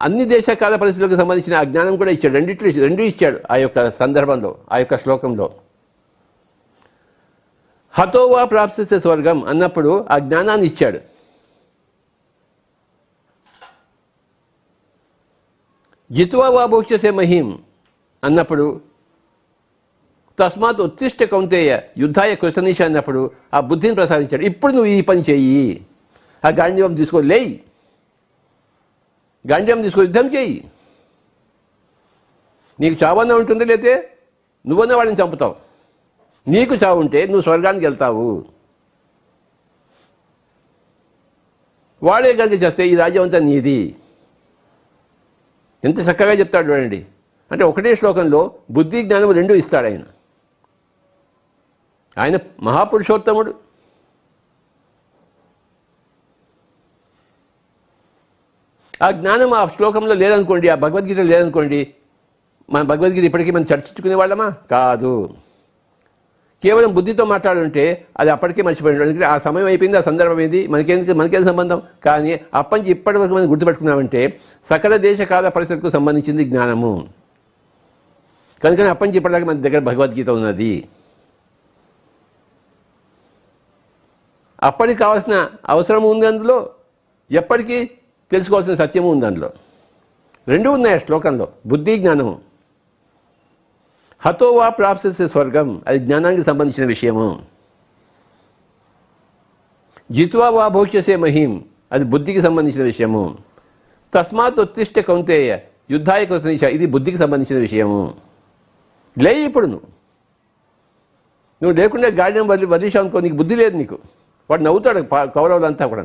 అన్ని దేశకాల పరిస్థితులకు సంబంధించిన ఆ జ్ఞానం కూడా ఇచ్చాడు. రెండు ఇచ్చాడు ఆ యొక్క సందర్భంలో, ఆ యొక్క శ్లోకంలో. హతోవా ప్రాప్స్యతే స్వర్గం అన్నప్పుడు ఆ జ్ఞానాన్ని ఇచ్చాడు. జిత్వా వా భోక్ష్యసే మహీం అన్నప్పుడు, తస్మాత్ ఉత్తిష్ట కౌంతేయ యుద్ధాయ కృష్ణనీష అన్నప్పుడు ఆ బుద్ధిని ప్రసాదించాడు. ఇప్పుడు నువ్వు ఈ పని చెయ్యి, ఆ గాంధీవం తీసుకో, లేయి, గాంధీవం తీసుకో, యుద్ధం చేయి. నీకు చావన్నా ఉంటుంది, లేతే నువ్వన్నా వాడిని చంపుతావు. నీకు చావు ఉంటే నువ్వు స్వర్గానికి వెళ్తావు. వాడే కనుక చేస్తే ఈ రాజ్యం అంతా నీది. ఎంత చక్కగా చెప్తాడు చూడండి. అంటే ఒకటే శ్లోకంలో బుద్ధి జ్ఞానం రెండు ఇస్తాడు ఆయన. ఆయన మహాపురుషోత్తముడు. ఆ జ్ఞానం ఆ శ్లోకంలో లేదనుకోండి, ఆ భగవద్గీత లేదనుకోండి, మన భగవద్గీత ఇప్పటికీ మనం చర్చించుకునే వాళ్ళమా? కాదు. కేవలం బుద్ధితో మాట్లాడుంటే అది అప్పటికే మర్చిపోయింది. అందుకే ఆ సమయం అయిపోయింది, ఆ సందర్భం ఏంది, మనకేం సంబంధం. కానీ అప్పటి నుంచి ఇప్పటి వరకు మనం గుర్తుపెట్టుకున్నామంటే సకల దేశకాల పరిస్థితులకు సంబంధించింది జ్ఞానము. కనుక అప్పటి నుంచి ఇప్పటిదాకా మన దగ్గర భగవద్గీత ఉన్నది. అప్పటికి కావాల్సిన అవసరము ఉంది అందులో, ఎప్పటికీ తెలుసుకోవాల్సిన సత్యము ఉంది అందులో. రెండు ఉన్నాయి ఆ శ్లోకంలో, బుద్ధి జ్ఞానము. హతోవా ప్రాప్స్యతే స్వర్గం, అది జ్ఞానానికి సంబంధించిన విషయము. జిత్వా వా భోక్ష్యసే మహీం, అది బుద్ధికి సంబంధించిన విషయము. తస్మాత్ ఉత్తిష్ట కౌంతేయ యుద్ధాయ కృష్ణనీష, ఇది బుద్ధికి సంబంధించిన విషయము. లే, ఇప్పుడు నువ్వు లేకుండా గాడిని వదిలేసావు అనుకో, నీకు బుద్ధి లేదు. నీకు వాడు నవ్వుతాడు, కౌరవులంతా కూడా.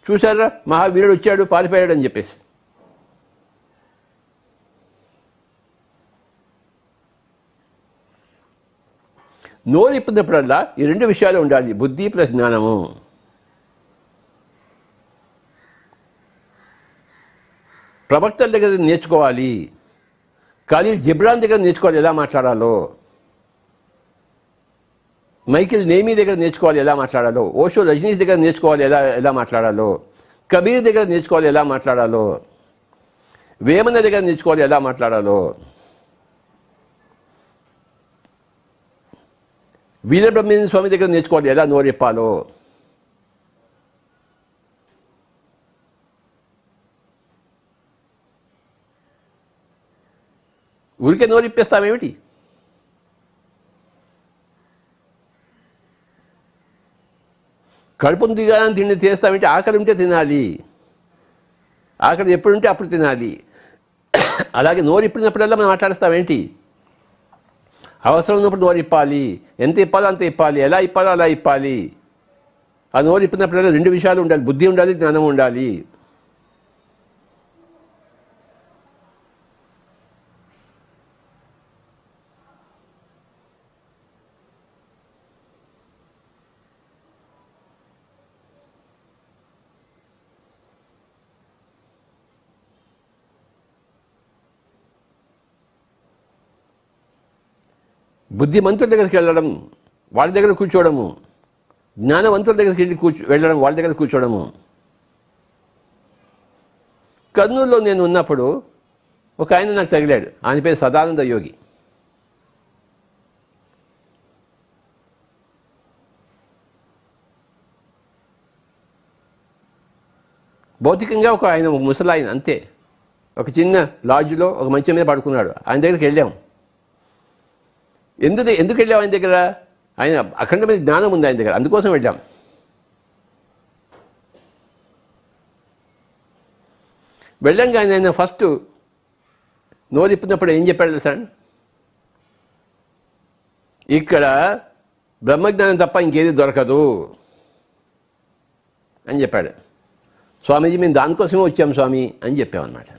చూసారా, మహావీరుడు వచ్చాడు పారిపోయాడు అని చెప్పేసి. నోరు ఇప్పున్నప్పుడల్లా ఈ రెండు విషయాలు ఉండాలి, బుద్ధి ప్లస్ జ్ఞానము. ప్రవక్తల దగ్గర నేర్చుకోవాలి, ఖలీల్ జిబ్రాన్ దగ్గర నేర్చుకోవాలి ఎలా మాట్లాడాలో, మైకిల్ నేమీ దగ్గర నేర్చుకోవాలి ఎలా మాట్లాడాలో, ఓషో రజనీష్ దగ్గర నేర్చుకోవాలి ఎలా మాట్లాడాలో, కబీర్ దగ్గర నేర్చుకోవాలి ఎలా మాట్లాడాలో, వేమన దగ్గర నేర్చుకోవాలి ఎలా మాట్లాడాలో, వీరబ్రహ్మేంద్ర స్వామి దగ్గర నేర్చుకోవాలి ఎలా నోరెప్పాలో. ఊరికే నోరిప్పేస్తామేమిటి? కడుపును దిగాలని తిండి చేస్తామంటే ఆకలి ఉంటే తినాలి, ఆకలి ఎప్పుడుంటే అప్పుడు తినాలి. అలాగే నోరు ఇప్పినప్పుడల్లా మనం మాట్లాడేస్తామేంటి? అవసరం ఉన్నప్పుడు నోరు ఇప్పాలి, ఎంత ఇప్పాలో అంత ఇప్పాలి, ఎలా ఇప్పాలో అలా ఇప్పాలి. ఆ నోరు ఇప్పినప్పుడల్లా రెండు విషయాలు ఉండాలి, బుద్ధి ఉండాలి, జ్ఞానం ఉండాలి. బుద్ధిమంతుల దగ్గరికి వెళ్ళడం, వాళ్ళ దగ్గర కూర్చోవడము, జ్ఞానవంతుల దగ్గరికి వెళ్ళడం, వాళ్ళ దగ్గర కూర్చోవడము. కర్నూలులో నేను ఉన్నప్పుడు ఒక ఆయన నాకు తగిలాడు. ఆయన పేరు సదానంద యోగి. భౌతికంగా ఆయన ఒక ముసలాయన అంతే. ఒక చిన్న లాడ్జ్లో ఒక మంచం మీద పడుకున్నాడు. ఆయన దగ్గరికి వెళ్ళాము. ఎందుకు వెళ్ళాం ఆయన దగ్గర? ఆయన అఖండమైన జ్ఞానం ఉంది ఆయన దగ్గర, అందుకోసం వెళ్ళాం. వెళ్ళంగా ఆయన ఫస్ట్ నోరిప్పినప్పుడు ఏం చెప్పాడు సార్? ఇక్కడ బ్రహ్మజ్ఞానం తప్ప ఇంకేది దొరకదు అని చెప్పాడు. స్వామీజీ, మేము దానికోసమే వచ్చాం స్వామి అని చెప్పామన్నమాట.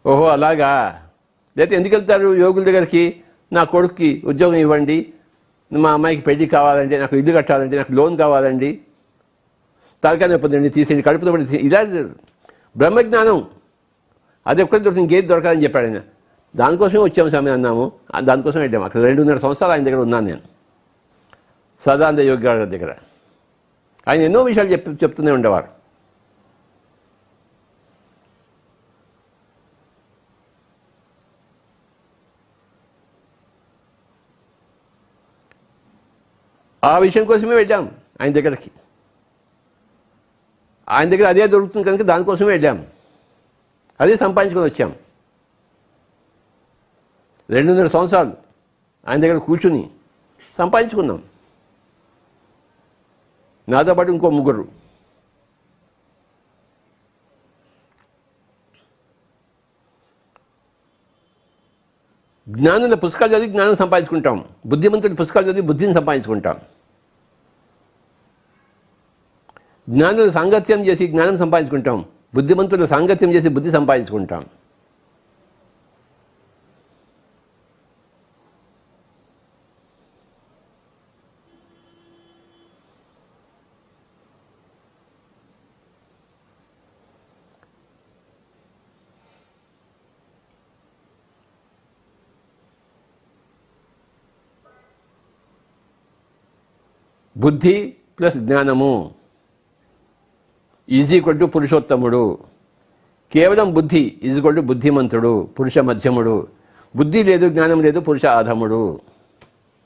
ఓహో అలాగా, లేకపోతే ఎందుకు వెళ్తారు యోగుల దగ్గరికి? నా కొడుక్కి ఉద్యోగం ఇవ్వండి, మా అమ్మాయికి పెళ్లి కావాలండి, నాకు ఇల్లు కట్టాలండి, నాకు లోన్ కావాలండి, తలకాయ పొందండి, తీసేయండి, కడుపుతో పడి, ఇలా బ్రహ్మజ్ఞానం అది ఒక్కటి దొరికి ఇంకేది దొరకదని చెప్పాడు ఆయన. దానికోసమే వచ్చాము స్వామి అన్నాము, దానికోసం వెళ్ళాము. అక్కడ 2.5 సంవత్సరాలు ఆయన దగ్గర ఉన్నాను నేను, సదానంద యోగి గారి దగ్గర. ఆయన ఎన్నో విషయాలు చెప్తూనే ఉండేవారు. ఆ విషయం కోసమే వెళ్ళాం ఆయన దగ్గరికి. ఆయన దగ్గర అదే దొరుకుతుంది కనుక దానికోసమే వెళ్ళాం, అదే సంపాదించుకొని వచ్చాం. 200 సంవత్సరాలు ఆయన దగ్గర కూర్చుని సంపాదించుకున్నాం. నాతో పాటు ఇంకో 3. జ్ఞానుల పుస్తకాలు చదివి జ్ఞానం సంపాదించుకుంటాం, బుద్ధిమంతుల పుస్తకాలు చదివి బుద్ధిని సంపాదించుకుంటాం. జ్ఞానుల సాంగత్యం చేసి జ్ఞానం సంపాదించుకుంటాం, బుద్ధిమంతుల సాంగత్యం చేసి బుద్ధి సంపాదించుకుంటాం. బుద్ధి ప్లస్ జ్ఞానము = పురుషోత్తముడు. కేవలం బుద్ధి = బుద్ధిమంతుడు, పురుష మధ్యముడు. బుద్ధి లేదు, జ్ఞానం లేదు, పురుష అధముడు.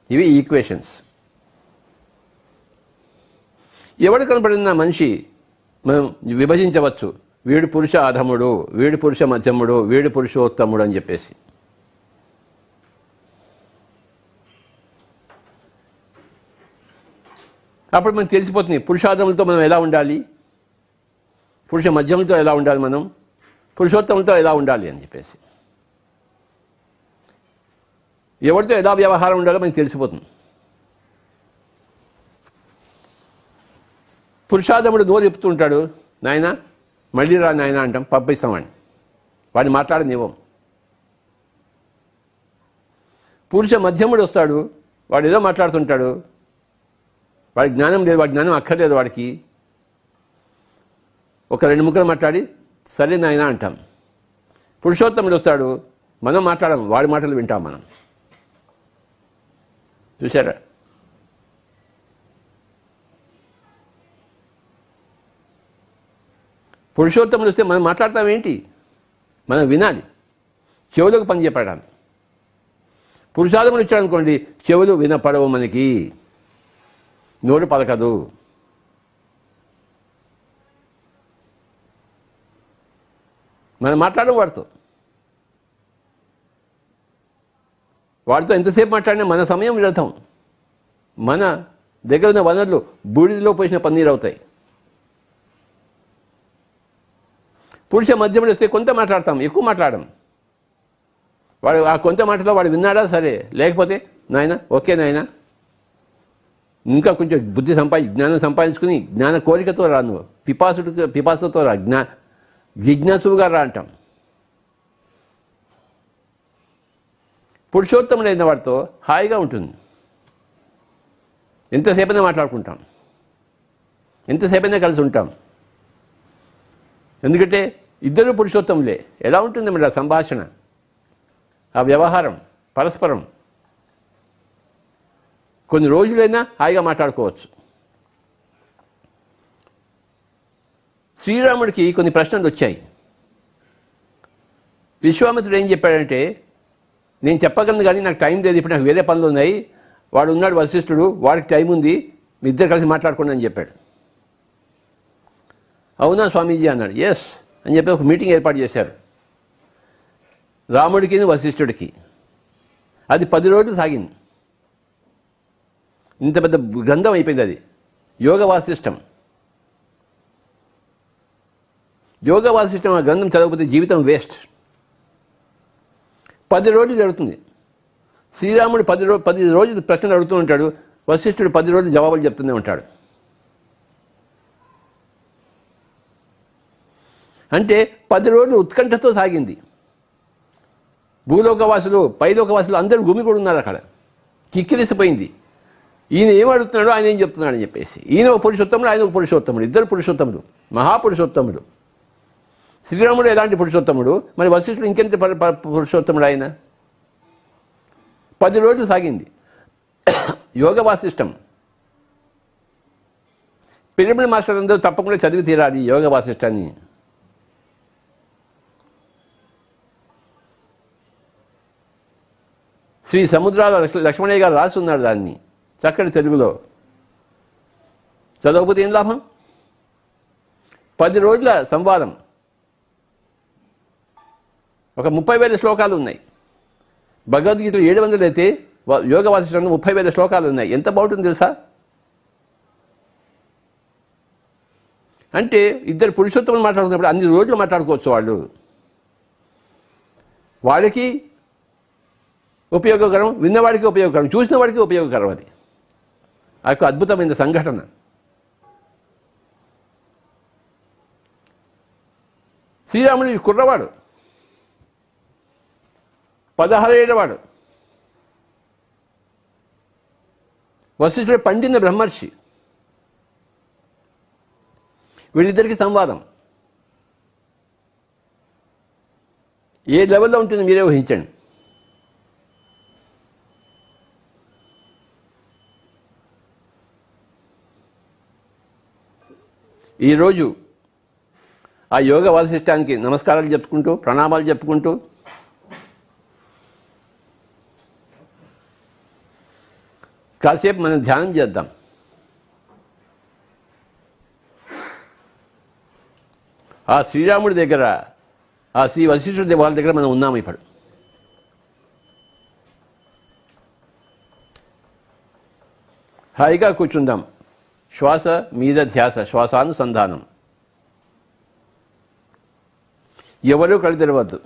ఇవి ఈక్వేషన్స్. ఎవడు కనపడిన మనిషి మనం విభజించవచ్చు, వీడు పురుష అధముడు, వీడు పురుష మధ్యముడు, వీడు పురుషోత్తముడు అని చెప్పేసి. అప్పుడు మనకు తెలిసిపోతుంది పురుషాధములతో మనం ఎలా ఉండాలి, పురుష మధ్యములతో ఎలా ఉండాలి, మనం పురుషోత్తములతో ఎలా ఉండాలి అని చెప్పేసి. ఎవరితో ఎలా వ్యవహారం ఉండాలో మనకు తెలిసిపోతుంది. పురుషాధముడు నోరు చెప్తుంటాడు, నాయన మళ్ళీ రా నాయన అంటాం, పంపిస్తామని. వాడిని మాట్లాడనివ్వం. పురుష మధ్యముడు వస్తాడు, వాడు ఏదో మాట్లాడుతుంటాడు, వాడికి జ్ఞానం లేదు, వాడి జ్ఞానం అక్కర్లేదు వాడికి. ఒక 2 ముక్కలు మాట్లాడి సరే నాయన అంటాం. పురుషోత్తముడు వస్తాడు, మనం మాట్లాడం, వాడి మాటలు వింటాం మనం. చూసారా? పురుషోత్తముడు వస్తే మనం మాట్లాడతాం ఏంటి, మనం వినాలి, చెవులకు పని చెప్పడాలి. పురుషాధముడు వచ్చాడు అనుకోండి, చెవులు వినపడవు, మనకి నోరు పలకదు. మనం మాట్లాడడం వాడితో ఎంతసేపు మాట్లాడినా మన సమయం వ్యర్థం. మన దగ్గర ఉన్న వనరులు బూడిదలో పోసిన పన్నీరు అవుతాయి. పురుష మధ్యముడు వస్తే కొంత మాట్లాడతాం, ఎక్కువ మాట్లాడడం. వాడు ఆ కొంత మాటలో వాడు విన్నాడా సరే, లేకపోతే నాయన ఓకే నాయన, ఇంకా కొంచెం బుద్ధి జ్ఞానం సంపాదించుకుని జ్ఞాన కోరికతో రా, నువ్వు పిపాసుతో రా, జిజ్ఞాసుగా రా అంటాం. పురుషోత్తముడైన వాడితో హాయిగా ఉంటుంది. ఎంతసేపైనా మాట్లాడుకుంటాం, ఎంతసేపైనా కలిసి ఉంటాం. ఎందుకంటే ఇద్దరు పురుషోత్తములే. ఎలా ఉంటుంది మరి ఆ సంభాషణ, ఆ వ్యవహారం, పరస్పరం. కొన్ని రోజులైనా హాయిగా మాట్లాడుకోవచ్చు. శ్రీరాముడికి కొన్ని ప్రశ్నలు వచ్చాయి. విశ్వామిత్రుడు ఏం చెప్పాడంటే, నేను చెప్పగలను కానీ నాకు టైం లేదు, ఇప్పుడు నాకు వేరే పనులు ఉన్నాయి. వాడు ఉన్నాడు వశిష్ఠుడు, వాడికి టైం ఉంది, మీ ఇద్దరు కలిసి మాట్లాడుకోండి అని చెప్పాడు. అవునా స్వామీజీ అన్నాడు. ఎస్ అని చెప్పి ఒక మీటింగ్ ఏర్పాటు చేశారు రాముడికి వశిష్ఠుడికి. అది 10 రోజులు సాగింది. ఇంత పెద్ద గ్రంథం అయిపోయింది అది. యోగ వాసిష్టం. యోగ వాసిష్టం ఆ గ్రంథం చదవకపోతే జీవితం వేస్ట్. 10 రోజులు జరుగుతుంది. శ్రీరాముడు 10 రోజులు ప్రశ్నలు అడుగుతూ ఉంటాడు, వశిష్ఠుడు 10 రోజులు జవాబులు చెప్తూనే ఉంటాడు. అంటే 10 రోజులు ఉత్కంఠతో సాగింది. భూలోకవాసులు, పైలోకవాసులు అందరూ గుమిగూడు ఉన్నారు అక్కడ. కిక్కిరిసిపోయింది. ఈయన ఏం అడుగుతున్నాడో ఆయన ఏం చెప్తున్నాడు అని చెప్పేసి. ఈయన ఒక పురుషోత్తముడు, ఆయన ఒక పురుషోత్తముడు, ఇద్దరు పురుషోత్తముడు, మహాపురుషోత్తముడు. శ్రీరాముడు ఎలాంటి పురుషోత్తముడు, మరి వశిష్ఠుడు ఇంకెంత పురుషోత్తముడు ఆయన. 10 రోజులు సాగింది యోగ వాసిష్టం. పిరమిడ్ మాస్టర్ అందరూ తప్పకుండా చదివి తీరాలి యోగ వాసిష్టాన్ని. శ్రీ సముద్రాల లక్ష్మణయ్య గారు రాసి ఉన్నారు దాన్ని చక్కటి తెలుగులో. చదవకపోతే ఏం లాభం? 10 రోజుల సంవాదం, ఒక 30,000 శ్లోకాలు ఉన్నాయి. భగవద్గీతలో 700 అయితే యోగ వాసిష్టంలో 30,000 శ్లోకాలు ఉన్నాయి. ఎంత బాగుంటుంది తెలుసా? అంటే ఇద్దరు పురుషోత్తములు మాట్లాడుకున్నప్పుడు అన్ని రోజులు మాట్లాడుకోవచ్చు. వాళ్ళకి ఉపయోగకరం, విన్నవాడికి ఉపయోగకరం, చూసిన వాడికి ఉపయోగకరం. అది ఆ యొక్క అద్భుతమైన సంఘటన. శ్రీరాముడు ఈ కుర్రవాడు, 16 ఏళ్ళవాడు, వశిష్ఠుడు పండిన బ్రహ్మర్షి. వీళ్ళిద్దరికీ సంవాదం ఏ లెవెల్లో ఉంటుందో మీరే ఊహించండి. ఈరోజు ఆ యోగ వాసిష్టానికి నమస్కారాలు చెప్పుకుంటూ, ప్రణామాలు చెప్పుకుంటూ కాసేపు మనం ధ్యానం చేద్దాం. ఆ శ్రీరాముడి దగ్గర, ఆ శ్రీ వశిష్ఠుడి వాళ్ళ దగ్గర మనం ఉన్నాము. ఇప్పుడు హాయిగా కూర్చుందాం. శ్వాస మీద ధ్యాస, శ్వాసానుసంధానం. ఎవరూ కళ్ళు తెరవద్దు.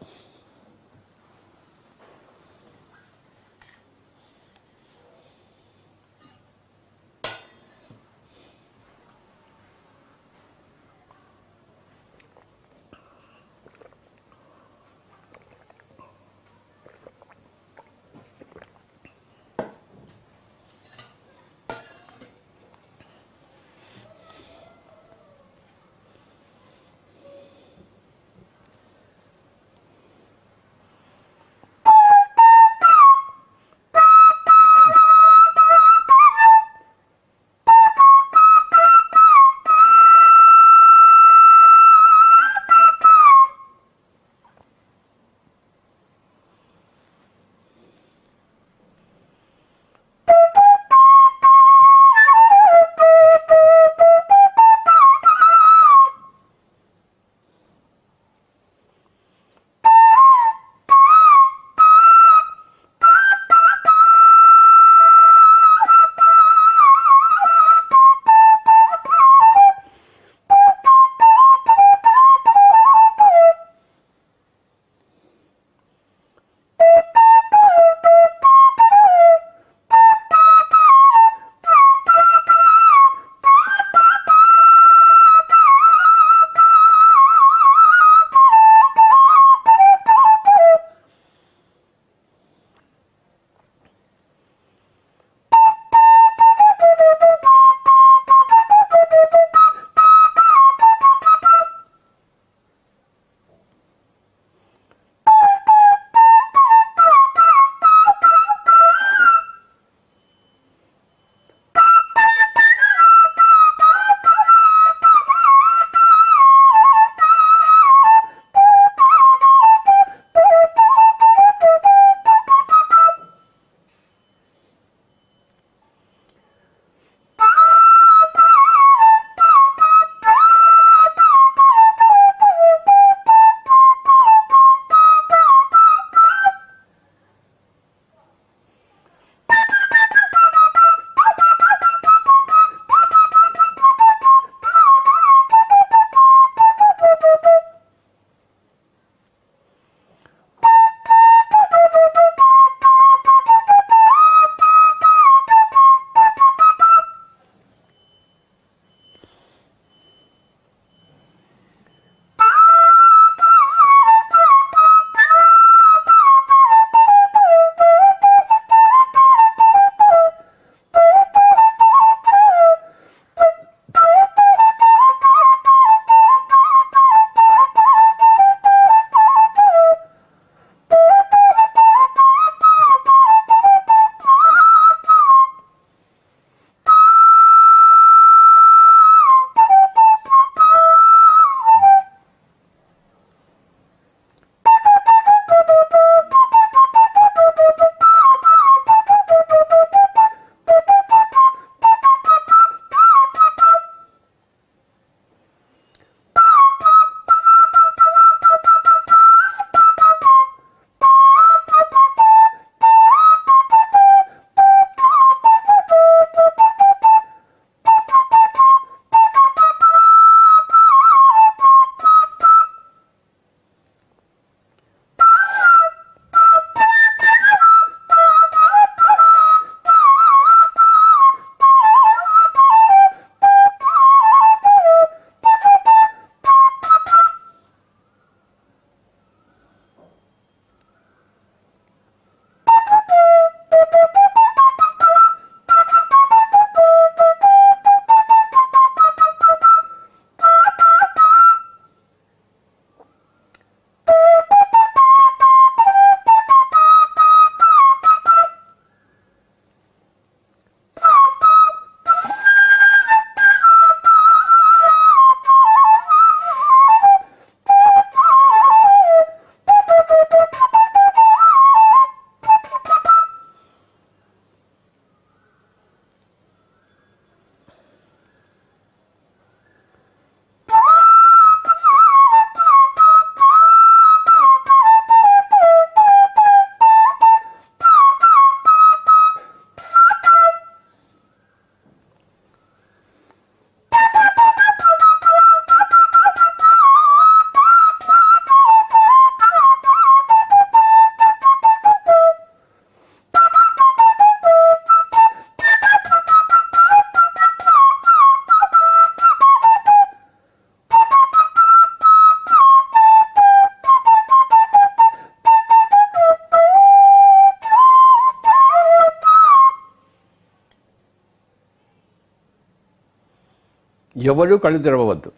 ఎవరూ కళ్ళు తెరవవద్దు.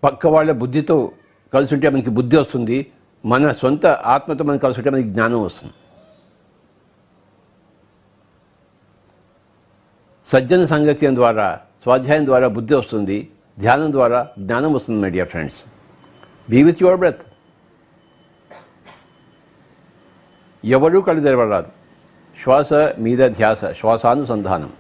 పక్క వాళ్ళ బుద్ధితో కలిసి ఉంటే మనకి బుద్ధి వస్తుంది, మన సొంత ఆత్మతో మనం కలిసి ఉంటే మనకి జ్ఞానం వస్తుంది. సజ్జన సంగత్యం ద్వారా, స్వాధ్యాయం ద్వారా బుద్ధి వస్తుంది, ధ్యానం ద్వారా జ్ఞానం వస్తుంది. My dear friends, be with your breath. ఎవరూ కళ్ళు తెరవరాదు. శ్వాస మీద ధ్యాస, శ్వాసానుసంధానం.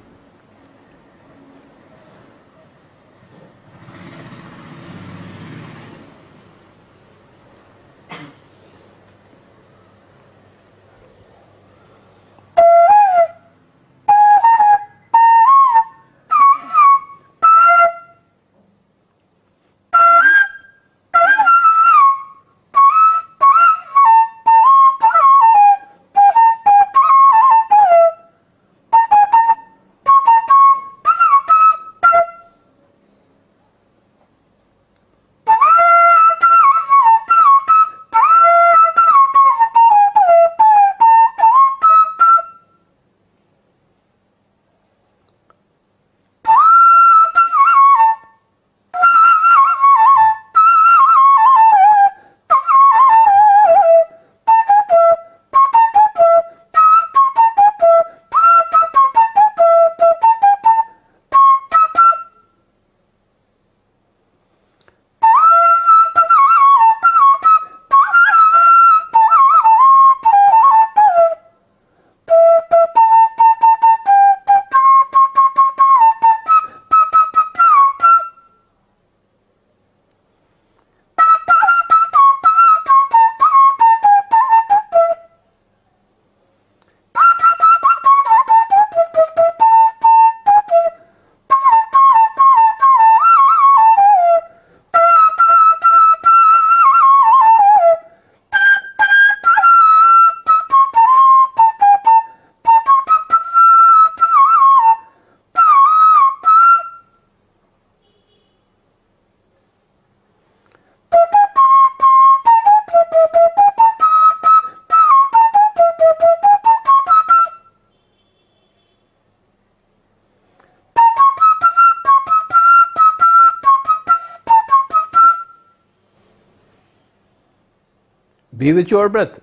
Be with your breath.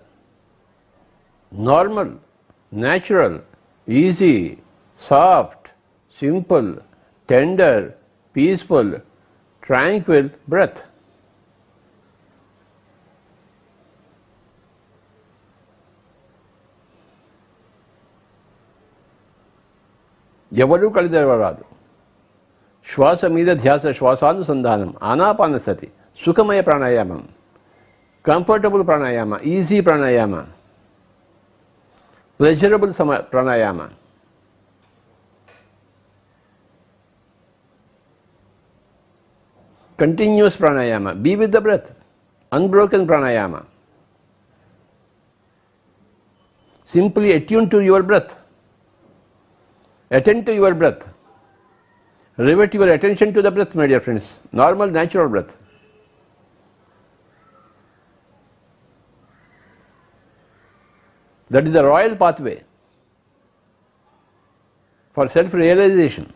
Normal, natural, easy, soft, simple, tender, peaceful, tranquil breath. ఎవరు కళ్ళు తెరవరాదు. శ్వాస మీద ధ్యాస, శ్వాసానుసంధానం. ఆనాపానసతి, సుఖమయ ప్రాణాయామం, comfortable pranayama, easy pranayama, pleasurable pranayama. Continuous pranayama. Be with the breath. Unbroken pranayama. Simply attune to your breath. Attend to your breath. Rivet your attention to the breath, my dear friends. Normal, natural breath. That is the royal pathway for self-realization.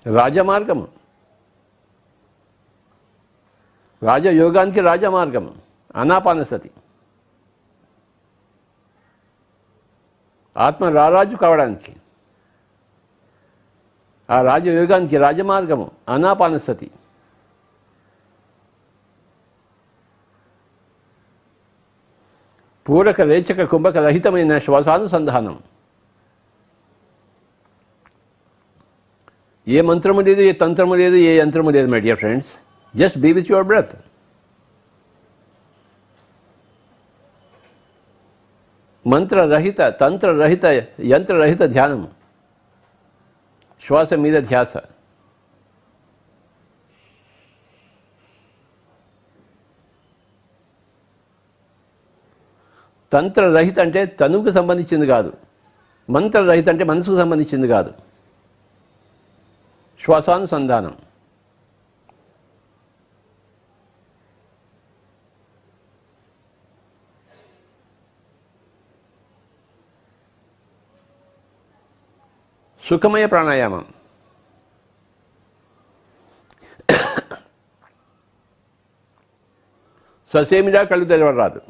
రాజమార్గము. రాజయోగానికి రాజమార్గము ఆనాపానసతి. ఆత్మ రారాజు కావడానికి ఆ రాజయోగానికి రాజమార్గము ఆనాపానసతి. పూరక రేచక కుంభక రహితమైన శ్వాసానుసంధానం. ఏ మంత్రము లేదు, ఏ తంత్రము లేదు, ఏ యంత్రము లేదు my dear friends. Just be with your breath. మంత్రరహిత, తంత్రరహిత, యంత్రరహిత ధ్యానం, శ్వాస మీద ధ్యాస. తంత్రరహిత అంటే తనువుకు సంబంధించింది కాదు, మంత్రరహిత అంటే మనసుకు సంబంధించింది కాదు. శ్వాసానుసంధానం. సుఖమయ ప్రాణాయామం. ససేమిరా కళ్ళు తెరవరాదు.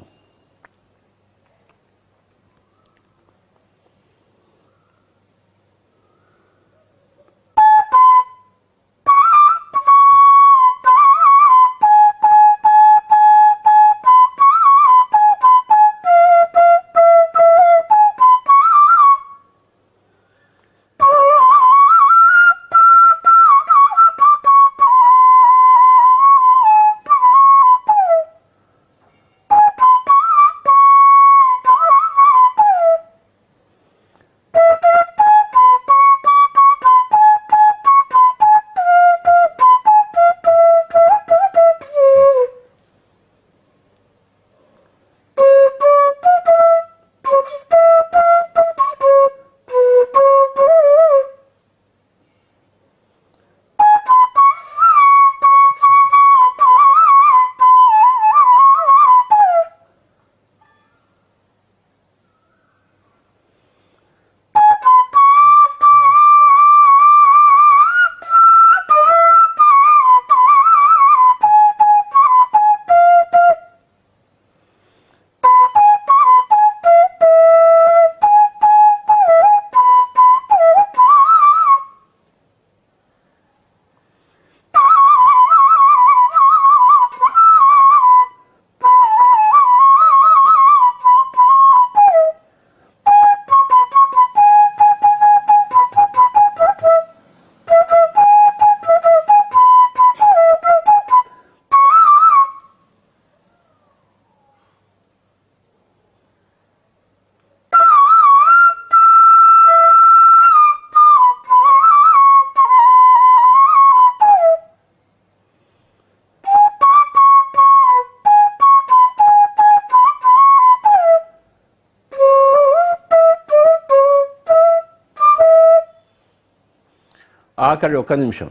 ఆఖరి 1 నిమిషం.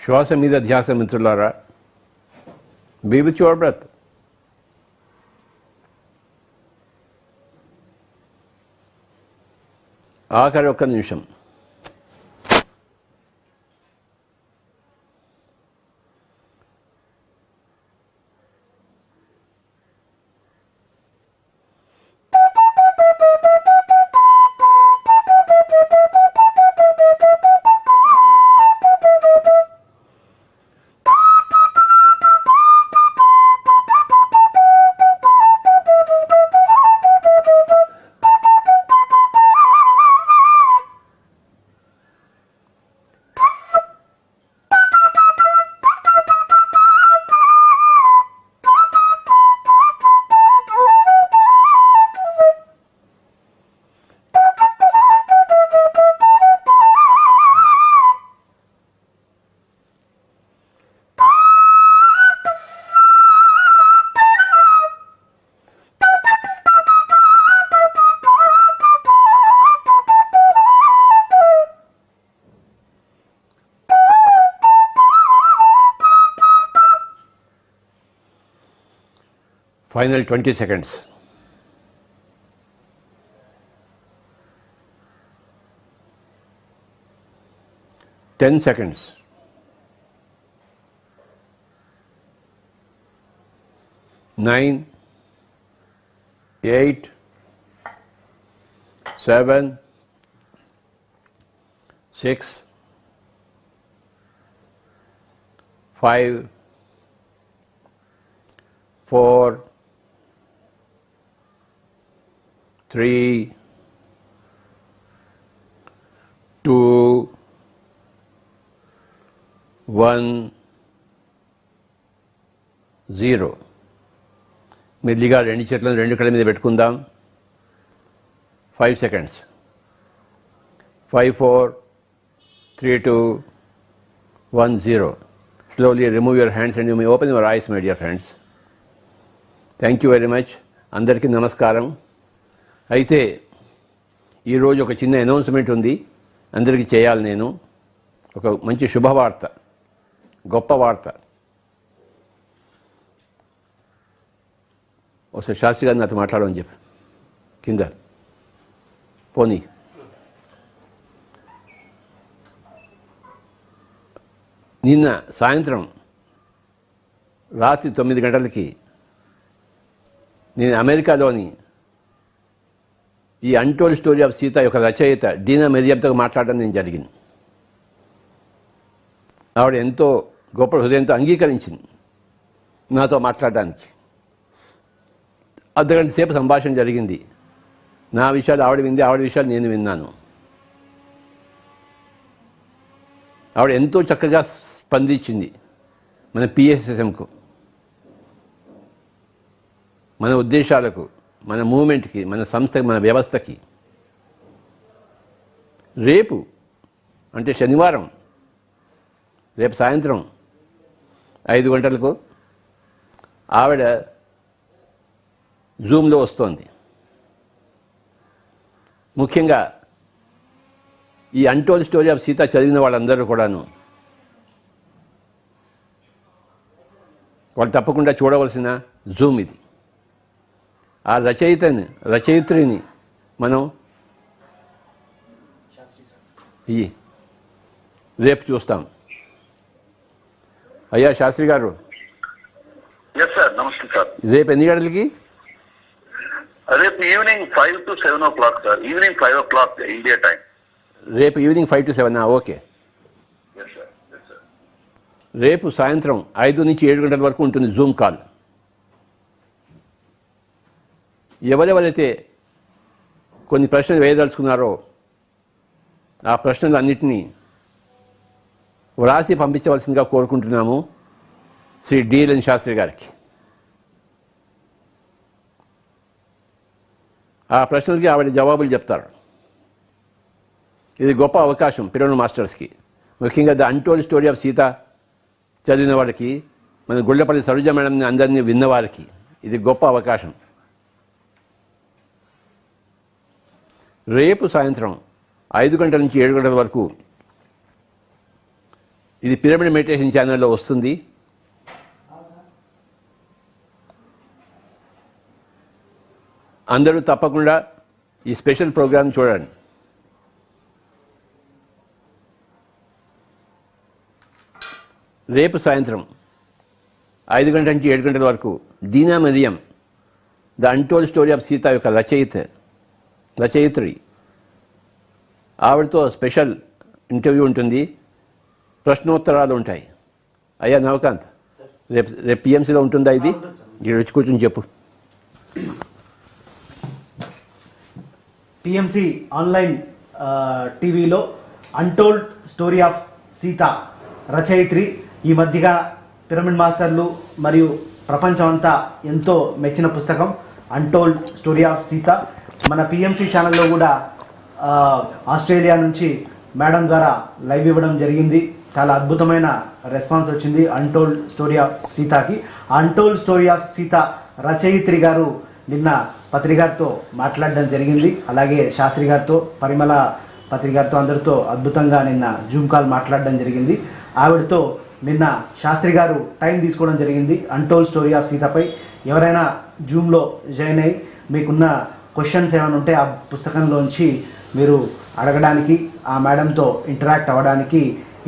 శ్వాస మీద ధ్యాస మిత్రులారా. Be with your breath. ఆఖరి 1 నిమిషం. Final 20 seconds. Ten seconds. 9, 8, 7, 6, 5, 4, 3, 2 1 0. మెల్లిగా రెండు చేతులను రెండు కళ్ళ మీద పెట్టుకుందాం. 5 seconds. 5 4 3 2 1 0. Slowly remove your hands and you may open your eyes, my dear friends. Thank you very much. అందరికీ నమస్కారం. అయితే ఈరోజు ఒక చిన్న అనౌన్స్మెంట్ ఉంది, అందరికీ చేయాలి. నేను ఒక మంచి శుభవార్త, గొప్ప వార్త. ఒకసారి శాస్త్రి గారు నాతో మాట్లాడమని చెప్పి కింద పోనీ. నిన్న సాయంత్రం రాత్రి 9 గంటలకి నేను అమెరికాలోని ఈ అన్టోల్డ్ స్టోరీ ఆఫ్ సీత యొక్క రచయిత డీనా మెరియంతో మాట్లాడడం నేను జరిగింది. ఆవిడ ఎంతో గొప్ప హృదయంతో అంగీకరించింది నాతో మాట్లాడడానికి. అర్ధగంట సేపు సంభాషణ జరిగింది. నా విషయాలు ఆవిడ వింది, ఆవిడ విషయాలు నేను విన్నాను. ఆవిడ ఎంతో చక్కగా స్పందించింది మన పిఎస్ఎస్ఎంకు, మన ఉద్దేశాలకు, మన మూమెంట్కి, మన సంస్థకి, మన వ్యవస్థకి. రేపు అంటే శనివారం, రేపు సాయంత్రం 5 గంటలకు ఆవిడ జూమ్లో వస్తోంది. ముఖ్యంగా ఈ అన్టోల్డ్ స్టోరీ ఆఫ్ సీత చదివిన వాళ్ళందరూ కూడాను వాళ్ళు తప్పకుండా చూడవలసిన జూమ్ ఇది. ఆ రచయిత్రిని మనం రేపు చూస్తాం. అయ్యా శాస్త్రి గారు, నమస్తే సార్. రేపు ఎన్ని గంటలకి? రేపు evening 5 to 7 o'clock sir. Evening 5 o'clock India time. రేపు ఈవినింగ్ 5 to 7. ఓకే. రేపు సాయంత్రం 5 నుంచి 7 గంటల వరకు ఉంటుంది జూమ్ కాల్. ఎవరెవరైతే కొన్ని ప్రశ్నలు వేయదలుచుకున్నారో ఆ ప్రశ్నలు అన్నింటినీ వ్రాసి పంపించవలసిందిగా కోరుకుంటున్నాము శ్రీ డిఎల్ఎన్ శాస్త్రి గారికి. ఆ ప్రశ్నలకి ఆవిడ జవాబులు చెప్తారు. ఇది గొప్ప అవకాశం పిల్లల మాస్టర్స్కి, ముఖ్యంగా the untold story of Sita చదివిన వాళ్ళకి, మన గుళ్ళపల్లి సరోజ మేడంని అందరినీ విన్నవారికి ఇది గొప్ప అవకాశం. రేపు సాయంత్రం 5 గంటల నుంచి 7 గంటల వరకు ఇది పిరమిడ్ మెడిటేషన్ ఛానల్లో వస్తుంది. అందరూ తప్పకుండా ఈ స్పెషల్ ప్రోగ్రాం చూడండి. రేపు సాయంత్రం 5 గంటల నుంచి 7 గంటల వరకు Deena Merriam the untold story of Sita యొక్క రచయిత్రి, ఆవిడతో స్పెషల్ ఇంటర్వ్యూ ఉంటుంది, ప్రశ్నోత్తరాలు ఉంటాయి. అయ్యా నవకాంత్, రేపు పిఎంసీలో ఉంటుందా ఇది? ఇక్కడ వచ్చి కూర్చొని చెప్పు. పిఎంసి ఆన్లైన్ టీవీలో అన్టోల్డ్ స్టోరీ ఆఫ్ సీత రచయిత్రి, ఈ మధ్యగా పిరమిడ్ మాస్టర్లు మరియు ప్రపంచం అంతా ఎంతో మెచ్చిన పుస్తకం అన్టోల్డ్ స్టోరీ ఆఫ్ సీత. మన పిఎంసి ఛానల్లో కూడా ఆస్ట్రేలియా నుంచి మేడం ద్వారా లైవ్ ఇవ్వడం జరిగింది. చాలా అద్భుతమైన రెస్పాన్స్ వచ్చింది అన్టోల్డ్ స్టోరీ ఆఫ్ సీతాకి. అన్టోల్డ్ స్టోరీ ఆఫ్ సీత రచయిత్రి గారు నిన్న పత్రి గారితో మాట్లాడడం జరిగింది. అలాగే శాస్త్రి గారితో, పరిమళ పత్రి గారితో, అందరితో అద్భుతంగా నిన్న జూమ్ కాల్ మాట్లాడడం జరిగింది. ఆవిడతో నిన్న శాస్త్రి గారు టైం తీసుకోవడం జరిగింది అన్టోల్డ్ స్టోరీ ఆఫ్ సీతపై. ఎవరైనా జూమ్లో జాయిన్ అయ్యి మీకున్న క్వశ్చన్స్ ఏమైనా ఉంటే ఆ పుస్తకంలోంచి మీరు అడగడానికి, ఆ మేడంతో ఇంటరాక్ట్ అవ్వడానికి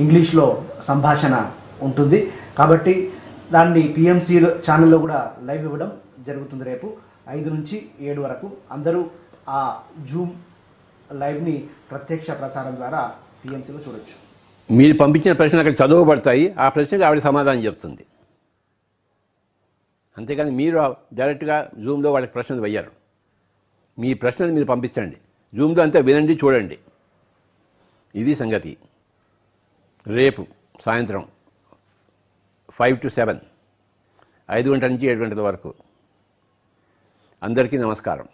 ఇంగ్లీష్లో సంభాషణ ఉంటుంది. కాబట్టి దాన్ని పిఎంసి ఛానల్లో కూడా లైవ్ ఇవ్వడం జరుగుతుంది. రేపు 5 నుంచి 7 వరకు అందరూ ఆ జూమ్ లైవ్ని ప్రత్యక్ష ప్రసారం ద్వారా పిఎంసీలో చూడొచ్చు. మీరు పంపించిన ప్రశ్నలు అక్కడ చదవబడతాయి, ఆ ప్రశ్నకు ఆవిడ సమాధానం చెప్తుంది. అంతేకాని మీరు డైరెక్ట్గా జూమ్లో వాళ్ళకి ప్రశ్నలు వేయరు. మీ ప్రశ్నలు మీరు పంపించండి, జూమ్లో అంతా వినండి, చూడండి. ఇది సంగతి. రేపు సాయంత్రం 5 to 7, 5 గంటల నుంచి 7 గంటల వరకు. అందరికీ నమస్కారం.